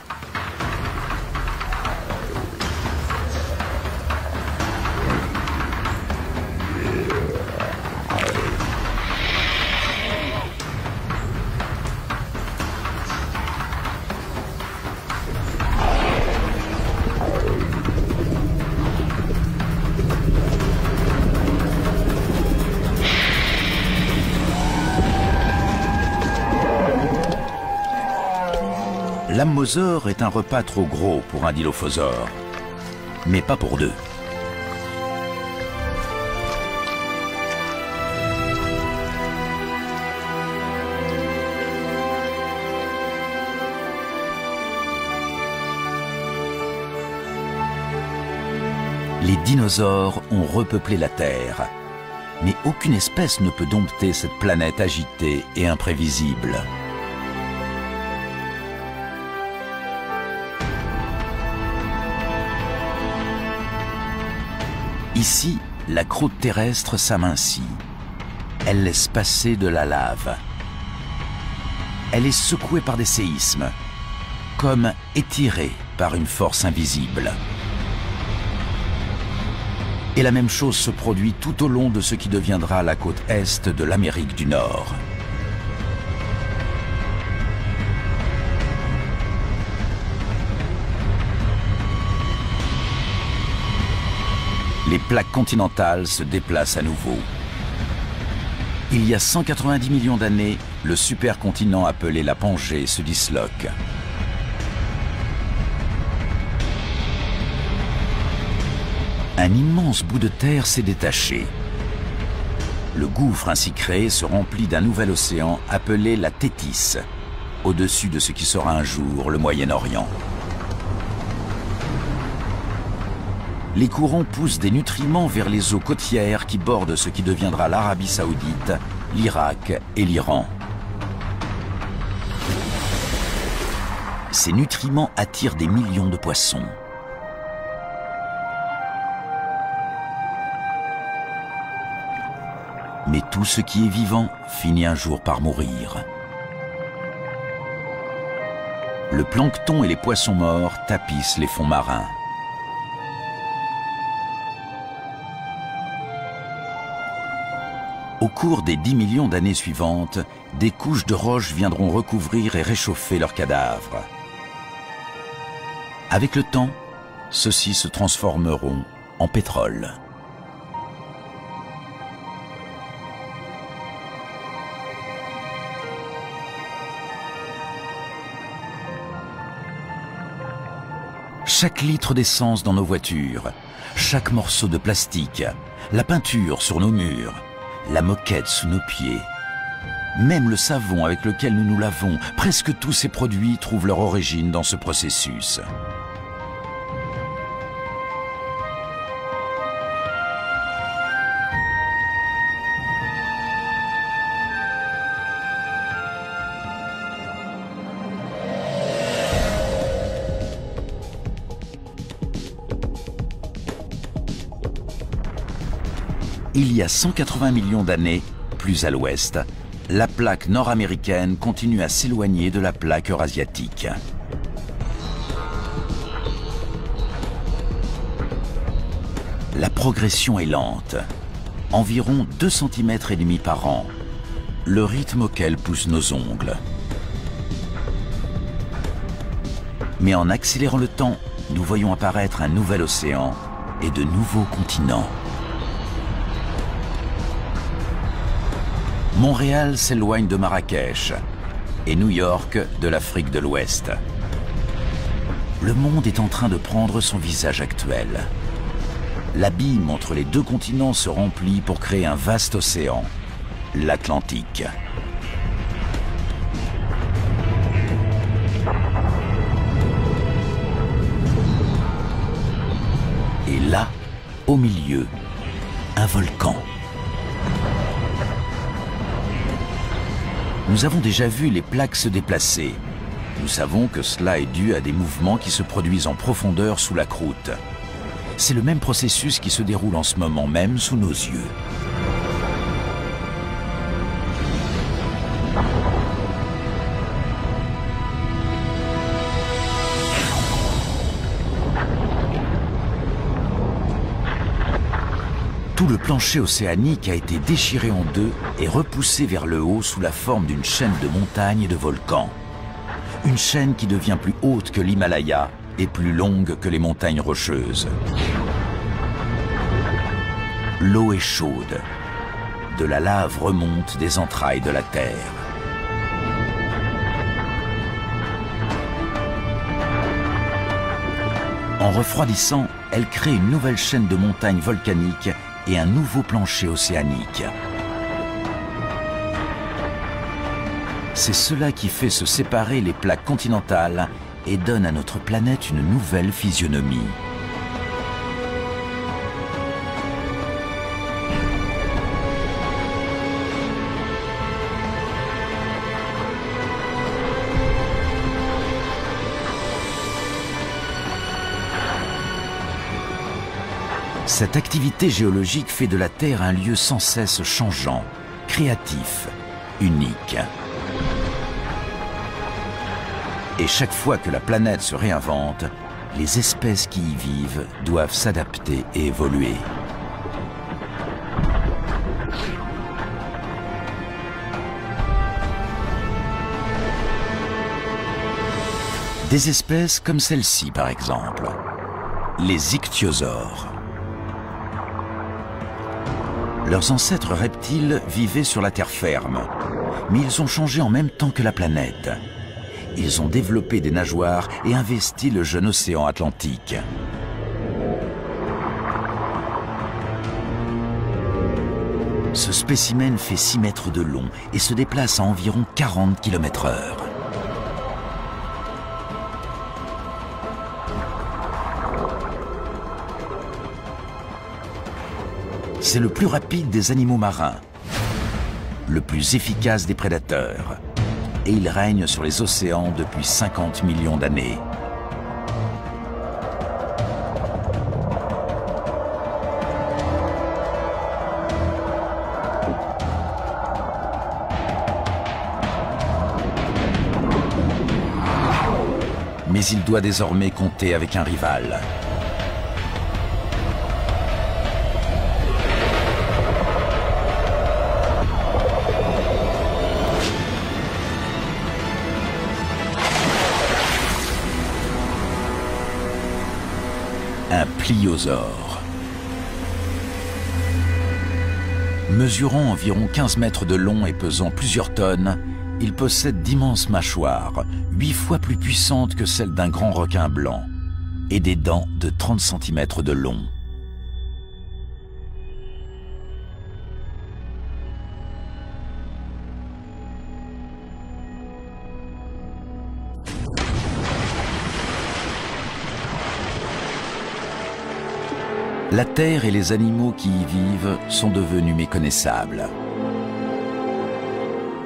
L'ammosaure est un repas trop gros pour un dilophosaure, mais pas pour 2. Les dinosaures ont repeuplé la Terre, mais aucune espèce ne peut dompter cette planète agitée et imprévisible. Ici, la croûte terrestre s'amincit. Elle laisse passer de la lave. Elle est secouée par des séismes, comme étirée par une force invisible. Et la même chose se produit tout au long de ce qui deviendra la côte est de l'Amérique du Nord. Les plaques continentales se déplacent à nouveau. Il y a 190 millions d'années, le supercontinent appelé la Pangée se disloque. Un immense bout de terre s'est détaché. Le gouffre ainsi créé se remplit d'un nouvel océan appelé la Thétis, au-dessus de ce qui sera un jour le Moyen-Orient. Les courants poussent des nutriments vers les eaux côtières qui bordent ce qui deviendra l'Arabie Saoudite, l'Irak et l'Iran. Ces nutriments attirent des millions de poissons. Mais tout ce qui est vivant finit un jour par mourir. Le plancton et les poissons morts tapissent les fonds marins. Au cours des 10 millions d'années suivantes, des couches de roches viendront recouvrir et réchauffer leurs cadavres. Avec le temps, ceux-ci se transformeront en pétrole. Chaque litre d'essence dans nos voitures, chaque morceau de plastique, la peinture sur nos murs, la moquette sous nos pieds, même le savon avec lequel nous nous lavons, presque tous ces produits trouvent leur origine dans ce processus. Il y a 180 millions d'années, plus à l'ouest, la plaque nord-américaine continue à s'éloigner de la plaque eurasiatique. La progression est lente, environ 2,5 cm par an, le rythme auquel poussent nos ongles. Mais en accélérant le temps, nous voyons apparaître un nouvel océan et de nouveaux continents. Montréal s'éloigne de Marrakech et New York de l'Afrique de l'Ouest. Le monde est en train de prendre son visage actuel. L'abîme entre les deux continents se remplit pour créer un vaste océan, l'Atlantique. Et là, au milieu, un volcan. Nous avons déjà vu les plaques se déplacer. Nous savons que cela est dû à des mouvements qui se produisent en profondeur sous la croûte. C'est le même processus qui se déroule en ce moment même sous nos yeux. Tout le plancher océanique a été déchiré en deux et repoussé vers le haut sous la forme d'une chaîne de montagnes et de volcans. Une chaîne qui devient plus haute que l'Himalaya et plus longue que les montagnes rocheuses. L'eau est chaude. De la lave remonte des entrailles de la Terre. En refroidissant, elle crée une nouvelle chaîne de montagnes volcaniques et un nouveau plancher océanique. C'est cela qui fait se séparer les plaques continentales et donne à notre planète une nouvelle physionomie. Cette activité géologique fait de la Terre un lieu sans cesse changeant, créatif, unique. Et chaque fois que la planète se réinvente, les espèces qui y vivent doivent s'adapter et évoluer. Des espèces comme celle-ci par exemple, les ichthyosaures. Leurs ancêtres reptiles vivaient sur la terre ferme, mais ils ont changé en même temps que la planète. Ils ont développé des nageoires et investi le jeune océan Atlantique. Ce spécimen fait 6 mètres de long et se déplace à environ 40 km/h. C'est le plus rapide des animaux marins, le plus efficace des prédateurs, et il règne sur les océans depuis 50 millions d'années. Mais il doit désormais compter avec un rival. Un pliosaure. Mesurant environ 15 mètres de long et pesant plusieurs tonnes, il possède d'immenses mâchoires, 8 fois plus puissantes que celles d'un grand requin blanc, et des dents de 30 cm de long. La terre et les animaux qui y vivent sont devenus méconnaissables.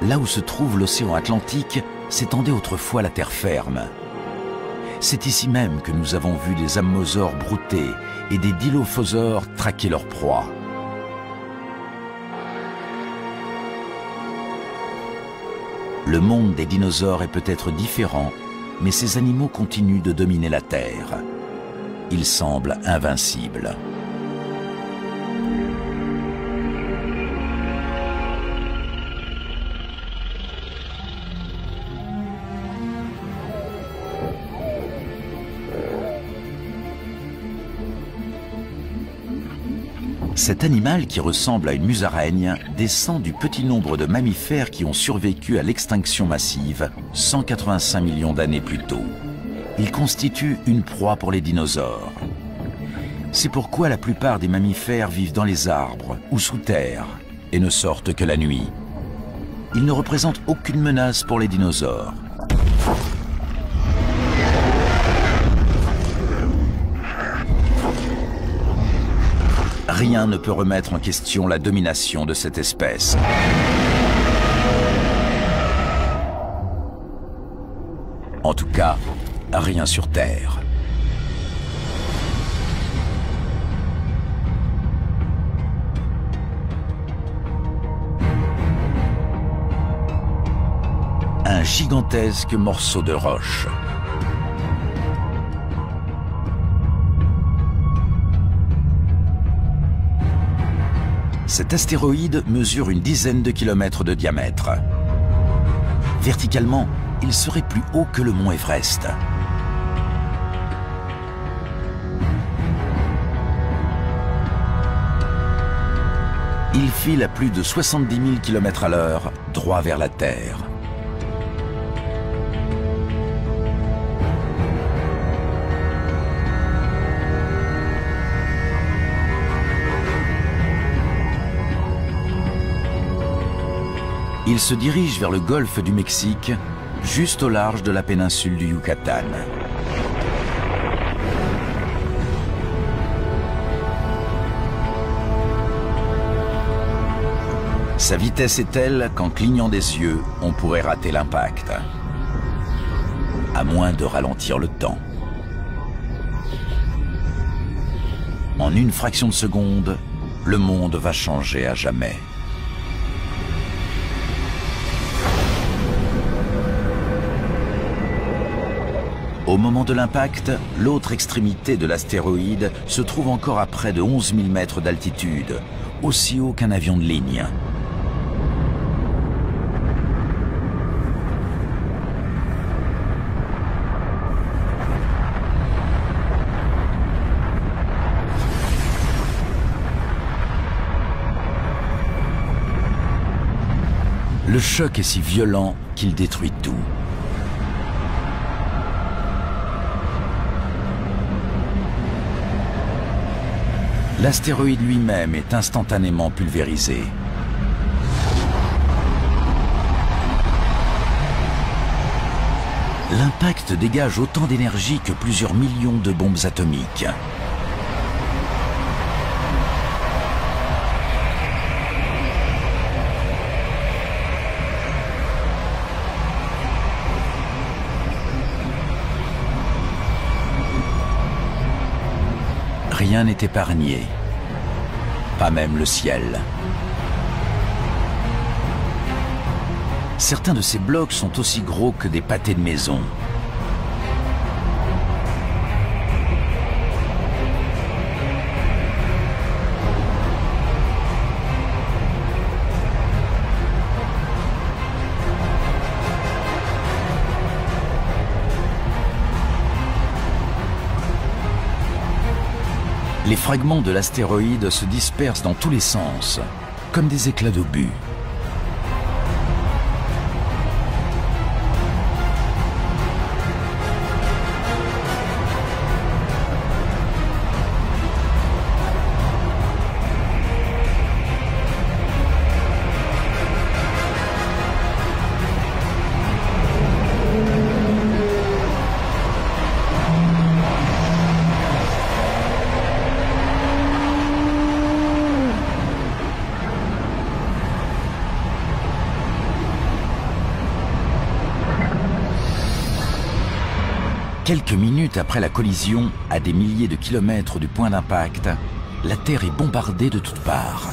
Là où se trouve l'océan Atlantique, s'étendait autrefois la terre ferme. C'est ici même que nous avons vu des ammosaures brouter et des dilophosaures traquer leur proie. Le monde des dinosaures est peut-être différent, mais ces animaux continuent de dominer la Terre. Ils semblent invincibles. Cet animal, qui ressemble à une musaraigne, descend du petit nombre de mammifères qui ont survécu à l'extinction massive 185 millions d'années plus tôt. Il constitue une proie pour les dinosaures. C'est pourquoi la plupart des mammifères vivent dans les arbres ou sous terre et ne sortent que la nuit. Ils ne représentent aucune menace pour les dinosaures. Rien ne peut remettre en question la domination de cette espèce. En tout cas, rien sur Terre. Un gigantesque morceau de roche. Cet astéroïde mesure une dizaine de kilomètres de diamètre. Verticalement, il serait plus haut que le mont Everest. Il file à plus de 70 000 km/h, droit vers la Terre. Il se dirige vers le golfe du Mexique, juste au large de la péninsule du Yucatan. Sa vitesse est telle qu'en clignant des yeux, on pourrait rater l'impact. À moins de ralentir le temps. En une fraction de seconde, le monde va changer à jamais. Au moment de l'impact, l'autre extrémité de l'astéroïde se trouve encore à près de 11 000 mètres d'altitude, aussi haut qu'un avion de ligne. Le choc est si violent qu'il détruit tout. L'astéroïde lui-même est instantanément pulvérisé. L'impact dégage autant d'énergie que plusieurs millions de bombes atomiques. Rien n'est épargné, pas même le ciel. Certains de ces blocs sont aussi gros que des pâtés de maison. Les fragments de l'astéroïde se dispersent dans tous les sens, comme des éclats d'obus. Quelques minutes après la collision, à des milliers de kilomètres du point d'impact, la Terre est bombardée de toutes parts.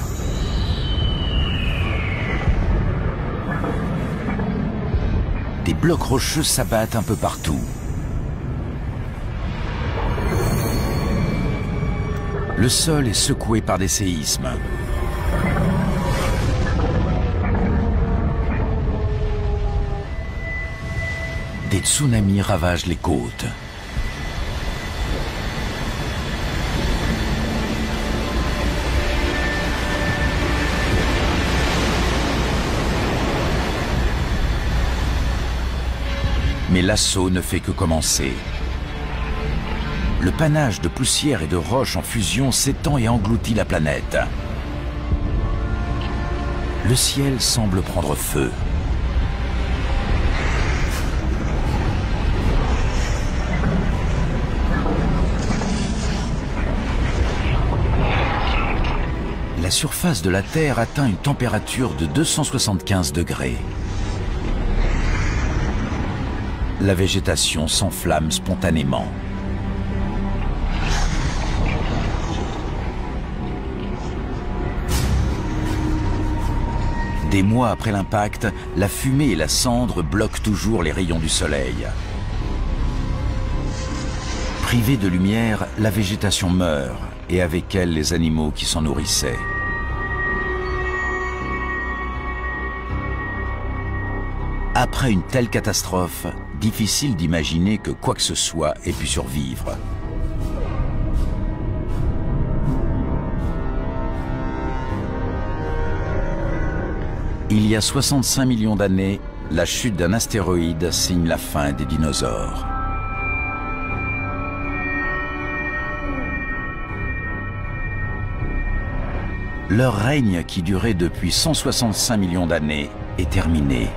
Des blocs rocheux s'abattent un peu partout. Le sol est secoué par des séismes. Des tsunamis ravagent les côtes. Mais l'assaut ne fait que commencer. Le panache de poussière et de roches en fusion s'étend et engloutit la planète. Le ciel semble prendre feu. La surface de la Terre atteint une température de 275 degrés. La végétation s'enflamme spontanément. Des mois après l'impact, la fumée et la cendre bloquent toujours les rayons du soleil. Privée de lumière, la végétation meurt, et avec elle les animaux qui s'en nourrissaient. Après une telle catastrophe, difficile d'imaginer que quoi que ce soit ait pu survivre. Il y a 65 millions d'années, la chute d'un astéroïde signe la fin des dinosaures. Leur règne, qui durait depuis 165 millions d'années, est terminé.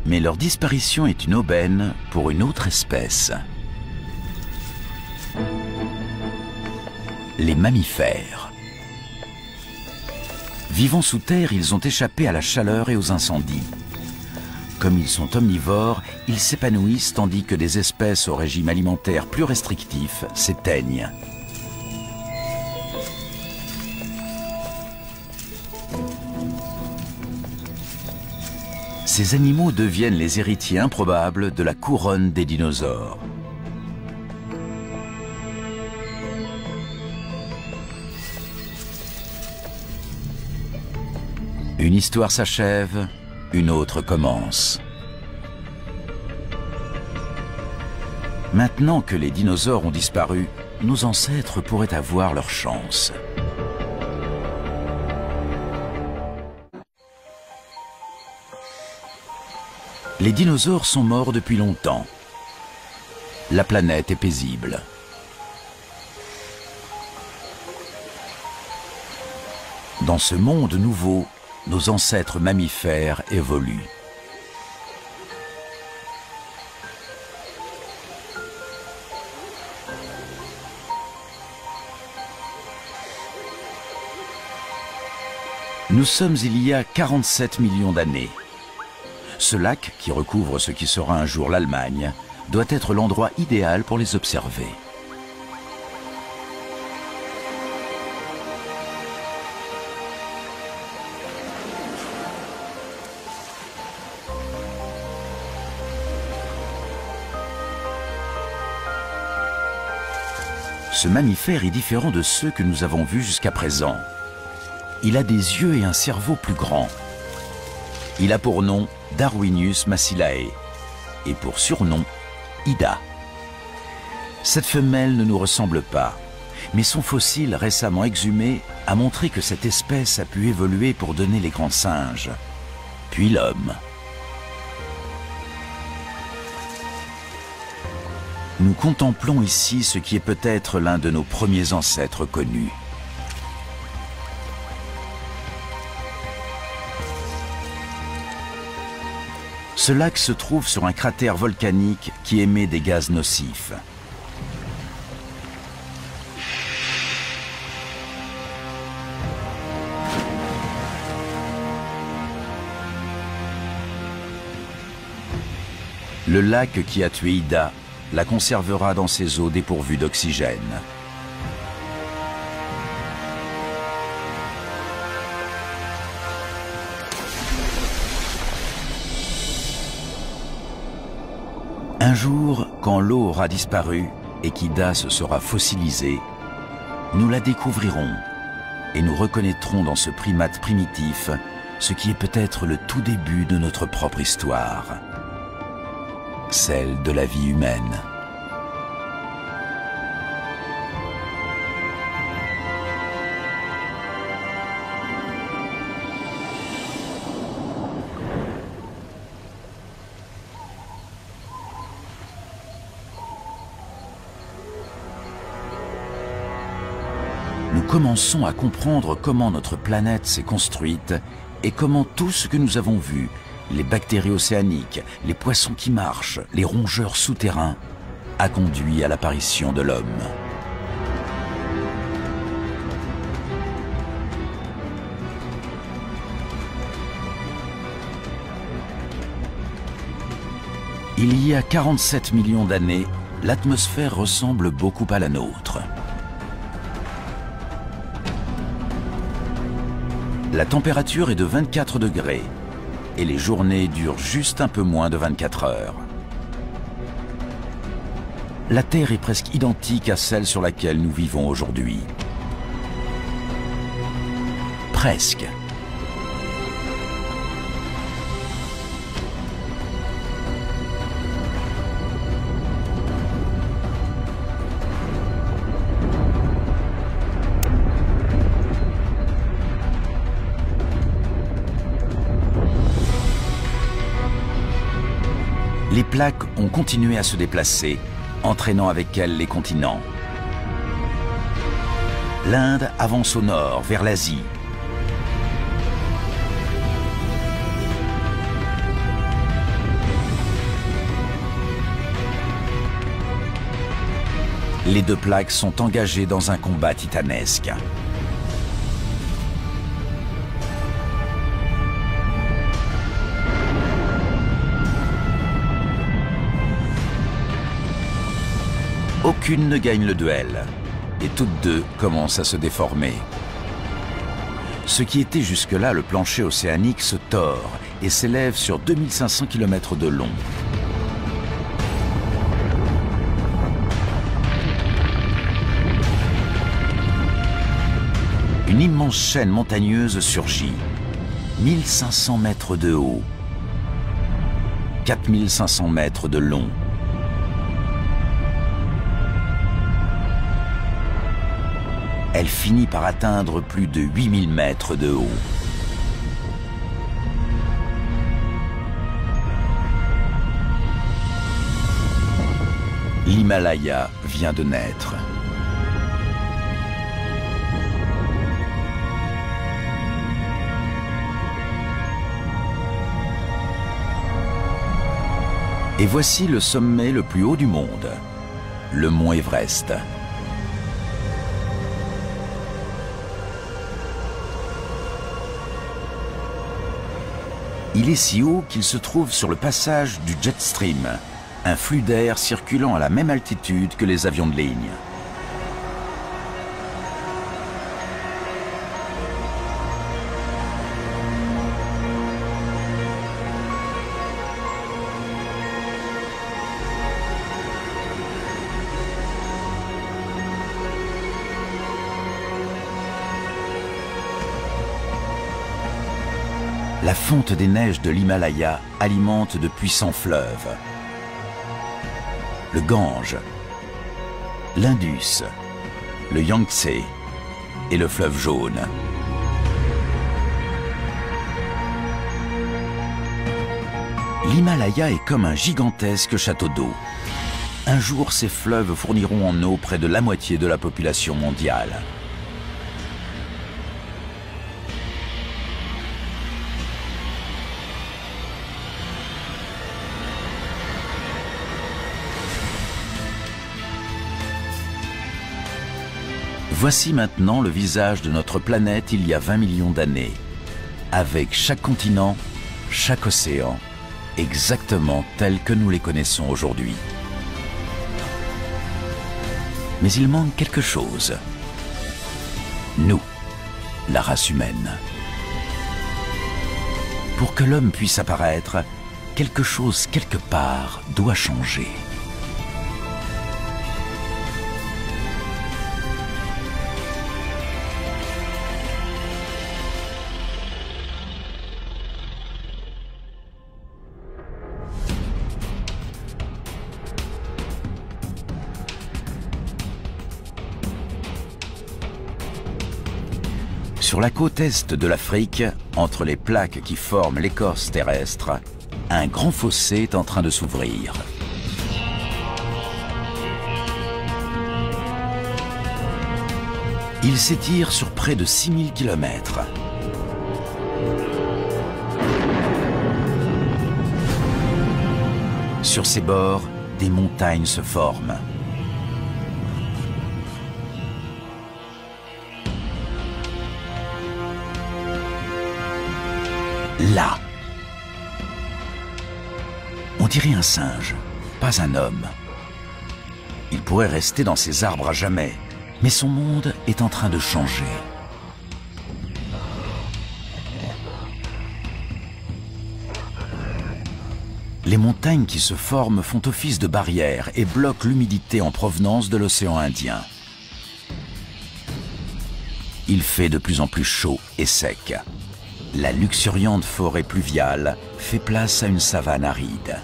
Mais leur disparition est une aubaine pour une autre espèce. Les mammifères. Vivant sous terre, ils ont échappé à la chaleur et aux incendies. Comme ils sont omnivores, ils s'épanouissent tandis que des espèces au régime alimentaire plus restrictif s'éteignent. Ces animaux deviennent les héritiers improbables de la couronne des dinosaures. Une histoire s'achève, une autre commence. Maintenant que les dinosaures ont disparu, nos ancêtres pourraient avoir leur chance. Les dinosaures sont morts depuis longtemps. La planète est paisible. Dans ce monde nouveau, nos ancêtres mammifères évoluent. Nous sommes il y a 47 millions d'années. Ce lac, qui recouvre ce qui sera un jour l'Allemagne, doit être l'endroit idéal pour les observer. Ce mammifère est différent de ceux que nous avons vus jusqu'à présent. Il a des yeux et un cerveau plus grands. Il a pour nom Darwinius massilae et pour surnom Ida. Cette femelle ne nous ressemble pas, mais son fossile récemment exhumé a montré que cette espèce a pu évoluer pour donner les grands singes, puis l'homme. Nous contemplons ici ce qui est peut-être l'un de nos premiers ancêtres connus. Ce lac se trouve sur un cratère volcanique qui émet des gaz nocifs. Le lac qui a tué Ida la conservera dans ses eaux dépourvues d'oxygène. Un jour, quand l'eau aura disparu et qu'Ida se sera fossilisée, nous la découvrirons et nous reconnaîtrons dans ce primate primitif ce qui est peut-être le tout début de notre propre histoire, celle de la vie humaine. Nous commençons à comprendre comment notre planète s'est construite et comment tout ce que nous avons vu, les bactéries océaniques, les poissons qui marchent, les rongeurs souterrains, a conduit à l'apparition de l'homme. Il y a 47 millions d'années, l'atmosphère ressemble beaucoup à la nôtre. La température est de 24 degrés et les journées durent juste un peu moins de 24 heures. La Terre est presque identique à celle sur laquelle nous vivons aujourd'hui. Presque. Les plaques ont continué à se déplacer, entraînant avec elles les continents. L'Inde avance au nord, vers l'Asie. Les deux plaques sont engagées dans un combat titanesque. Aucune ne gagne le duel, et toutes deux commencent à se déformer. Ce qui était jusque-là le plancher océanique se tord et s'élève sur 2500 km de long. Une immense chaîne montagneuse surgit, 1500 mètres de haut, 4500 mètres de long. Elle finit par atteindre plus de 8000 mètres de haut. L'Himalaya vient de naître. Et voici le sommet le plus haut du monde, le mont Everest. Il est si haut qu'il se trouve sur le passage du jet stream, un flux d'air circulant à la même altitude que les avions de ligne. La fonte des neiges de l'Himalaya alimente de puissants fleuves. Le Gange, l'Indus, le Yangtze et le fleuve Jaune. L'Himalaya est comme un gigantesque château d'eau. Un jour, ces fleuves fourniront en eau près de la moitié de la population mondiale. Voici maintenant le visage de notre planète il y a 20 millions d'années, avec chaque continent, chaque océan, exactement tels que nous les connaissons aujourd'hui. Mais il manque quelque chose. Nous, la race humaine. Pour que l'homme puisse apparaître, quelque chose quelque part doit changer. Sur la côte est de l'Afrique, entre les plaques qui forment l'écorce terrestre, un grand fossé est en train de s'ouvrir. Il s'étire sur près de 6000 km. Sur ses bords, des montagnes se forment. Là, on dirait un singe, pas un homme. Il pourrait rester dans ses arbres à jamais, mais son monde est en train de changer. Les montagnes qui se forment font office de barrière et bloquent l'humidité en provenance de l'océan Indien. Il fait de plus en plus chaud et sec. La luxuriante forêt pluviale fait place à une savane aride.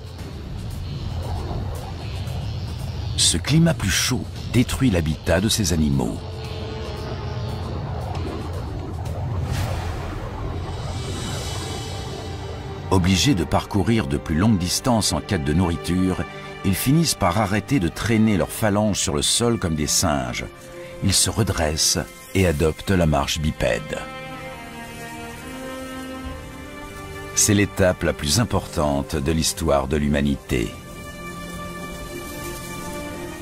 Ce climat plus chaud détruit l'habitat de ces animaux. Obligés de parcourir de plus longues distances en quête de nourriture, ils finissent par arrêter de traîner leurs phalanges sur le sol comme des singes. Ils se redressent et adoptent la marche bipède. C'est l'étape la plus importante de l'histoire de l'humanité.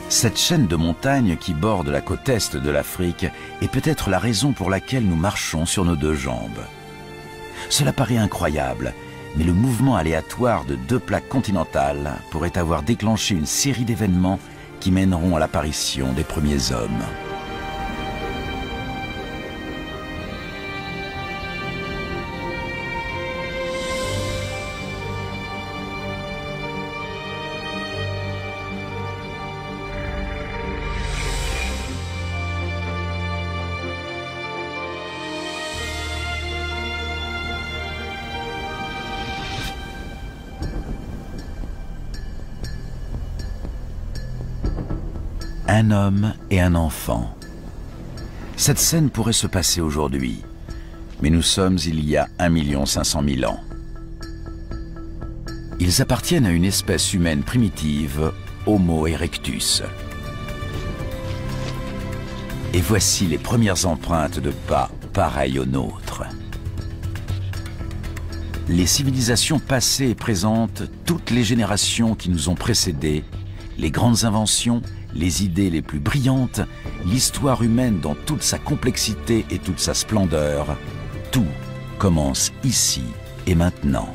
Cette chaîne de montagnes qui borde la côte est de l'Afrique est peut-être la raison pour laquelle nous marchons sur nos deux jambes. Cela paraît incroyable, mais le mouvement aléatoire de deux plaques continentales pourrait avoir déclenché une série d'événements qui mèneront à l'apparition des premiers hommes. Un homme et un enfant. Cette scène pourrait se passer aujourd'hui, mais nous sommes il y a 1 500 000 ans. Ils appartiennent à une espèce humaine primitive, Homo erectus. Et voici les premières empreintes de pas pareilles aux nôtres. Les civilisations passées et présentes, toutes les générations qui nous ont précédés, les grandes inventions, les idées les plus brillantes, l'histoire humaine dans toute sa complexité et toute sa splendeur, tout commence ici et maintenant.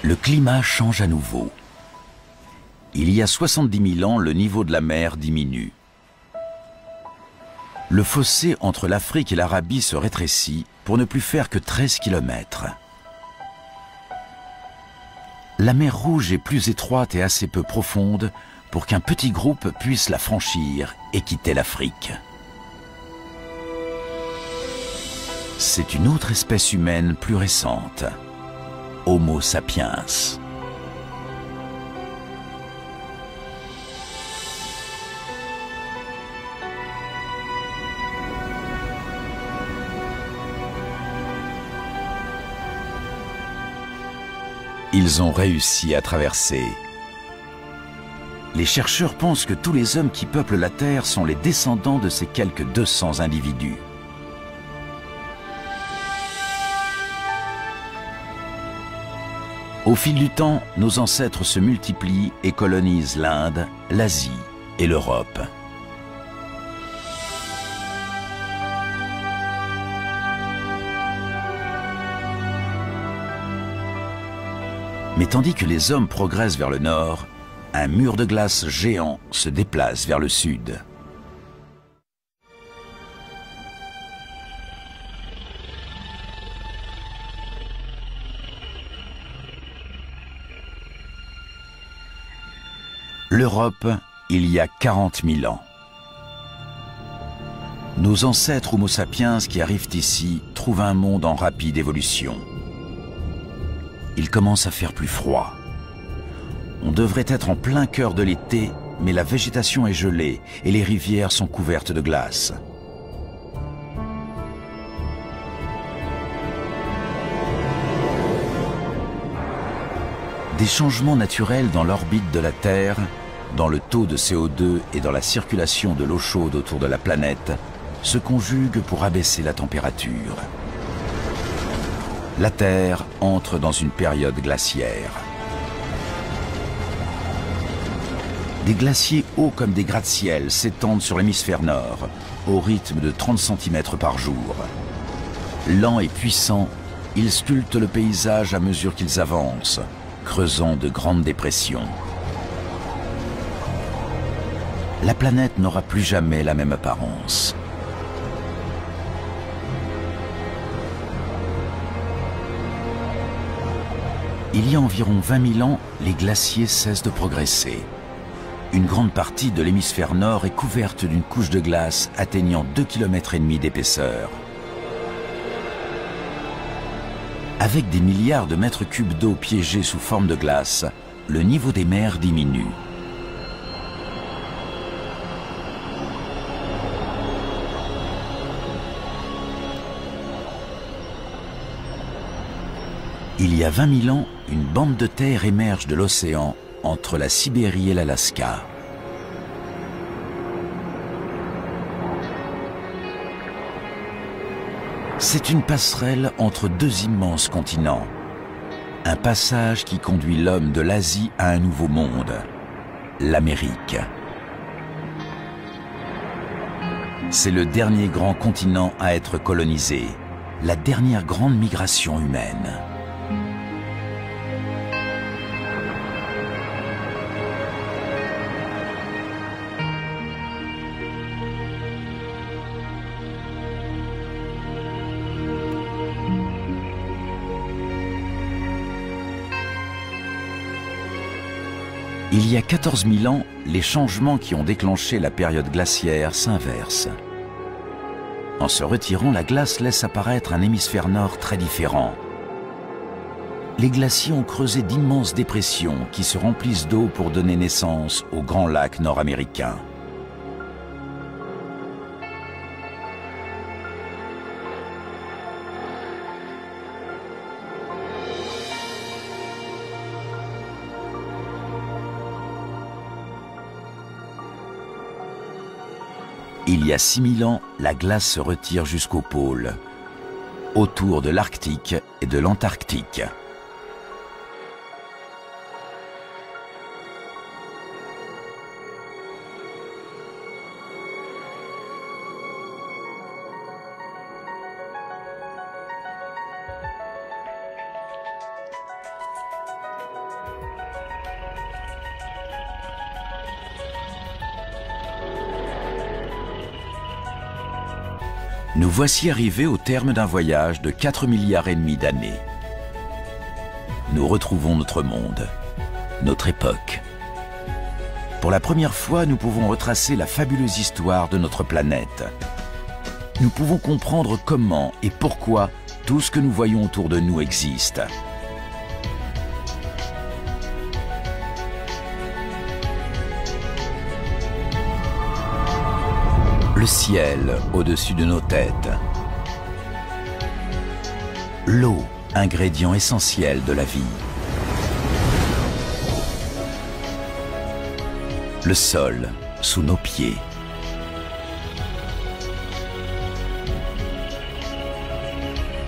Le climat change à nouveau. Il y a 70 000 ans, le niveau de la mer diminue. Le fossé entre l'Afrique et l'Arabie se rétrécit pour ne plus faire que 13 km. La mer Rouge est plus étroite et assez peu profonde pour qu'un petit groupe puisse la franchir et quitter l'Afrique. C'est une autre espèce humaine plus récente. Homo sapiens. Ils ont réussi à traverser. Les chercheurs pensent que tous les hommes qui peuplent la Terre sont les descendants de ces quelques 200 individus. Au fil du temps, nos ancêtres se multiplient et colonisent l'Inde, l'Asie et l'Europe. Mais tandis que les hommes progressent vers le nord, un mur de glace géant se déplace vers le sud. L'Europe, il y a 40 000 ans. Nos ancêtres Homo sapiens qui arrivent ici trouvent un monde en rapide évolution. Il commence à faire plus froid. On devrait être en plein cœur de l'été, mais la végétation est gelée et les rivières sont couvertes de glace. Des changements naturels dans l'orbite de la Terre, dans le taux de CO2 et dans la circulation de l'eau chaude autour de la planète, se conjuguent pour abaisser la température. La Terre entre dans une période glaciaire. Des glaciers hauts comme des gratte-ciel s'étendent sur l'hémisphère nord, au rythme de 30 cm par jour. Lents et puissants, ils sculptent le paysage à mesure qu'ils avancent, creusant de grandes dépressions. La planète n'aura plus jamais la même apparence. Il y a environ 20 000 ans, les glaciers cessent de progresser. Une grande partie de l'hémisphère nord est couverte d'une couche de glace atteignant 2,5 km d'épaisseur. Avec des milliards de mètres cubes d'eau piégés sous forme de glace, le niveau des mers diminue. Il y a 20 000 ans, une bande de terre émerge de l'océan entre la Sibérie et l'Alaska. C'est une passerelle entre deux immenses continents. Un passage qui conduit l'homme de l'Asie à un nouveau monde, l'Amérique. C'est le dernier grand continent à être colonisé, la dernière grande migration humaine. Il y a 14 000 ans, les changements qui ont déclenché la période glaciaire s'inversent. En se retirant, la glace laisse apparaître un hémisphère nord très différent. Les glaciers ont creusé d'immenses dépressions qui se remplissent d'eau pour donner naissance aux grands lacs nord-américains. Il y a 6 000 ans, la glace se retire jusqu'au pôle, autour de l'Arctique et de l'Antarctique. Nous voici arrivés au terme d'un voyage de 4,5 milliards d'années. Nous retrouvons notre monde, notre époque. Pour la première fois, nous pouvons retracer la fabuleuse histoire de notre planète. Nous pouvons comprendre comment et pourquoi tout ce que nous voyons autour de nous existe. Le ciel au-dessus de nos têtes. L'eau, ingrédient essentiel de la vie. Le sol sous nos pieds.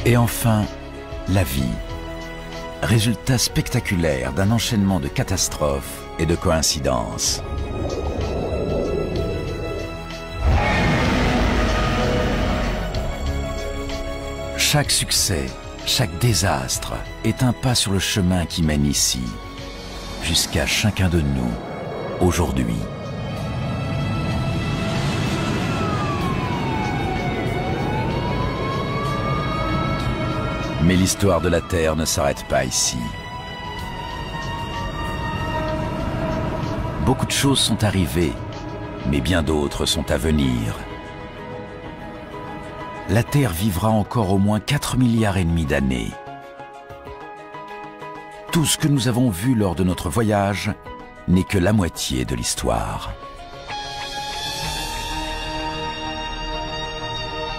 Et enfin, la vie. Résultat spectaculaire d'un enchaînement de catastrophes et de coïncidences. Chaque succès, chaque désastre est un pas sur le chemin qui mène ici, jusqu'à chacun de nous, aujourd'hui. Mais l'histoire de la Terre ne s'arrête pas ici. Beaucoup de choses sont arrivées, mais bien d'autres sont à venir. La Terre vivra encore au moins 4,5 milliards d'années. Tout ce que nous avons vu lors de notre voyage n'est que la moitié de l'histoire.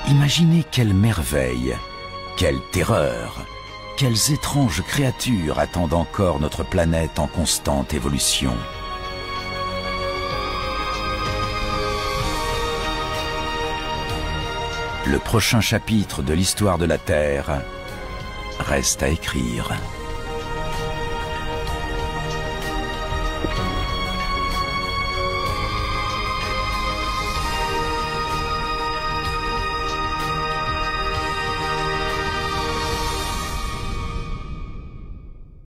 Imaginez quelle merveille, quelle terreur, quelles étranges créatures attendent encore notre planète en constante évolution. Le prochain chapitre de l'histoire de la Terre reste à écrire.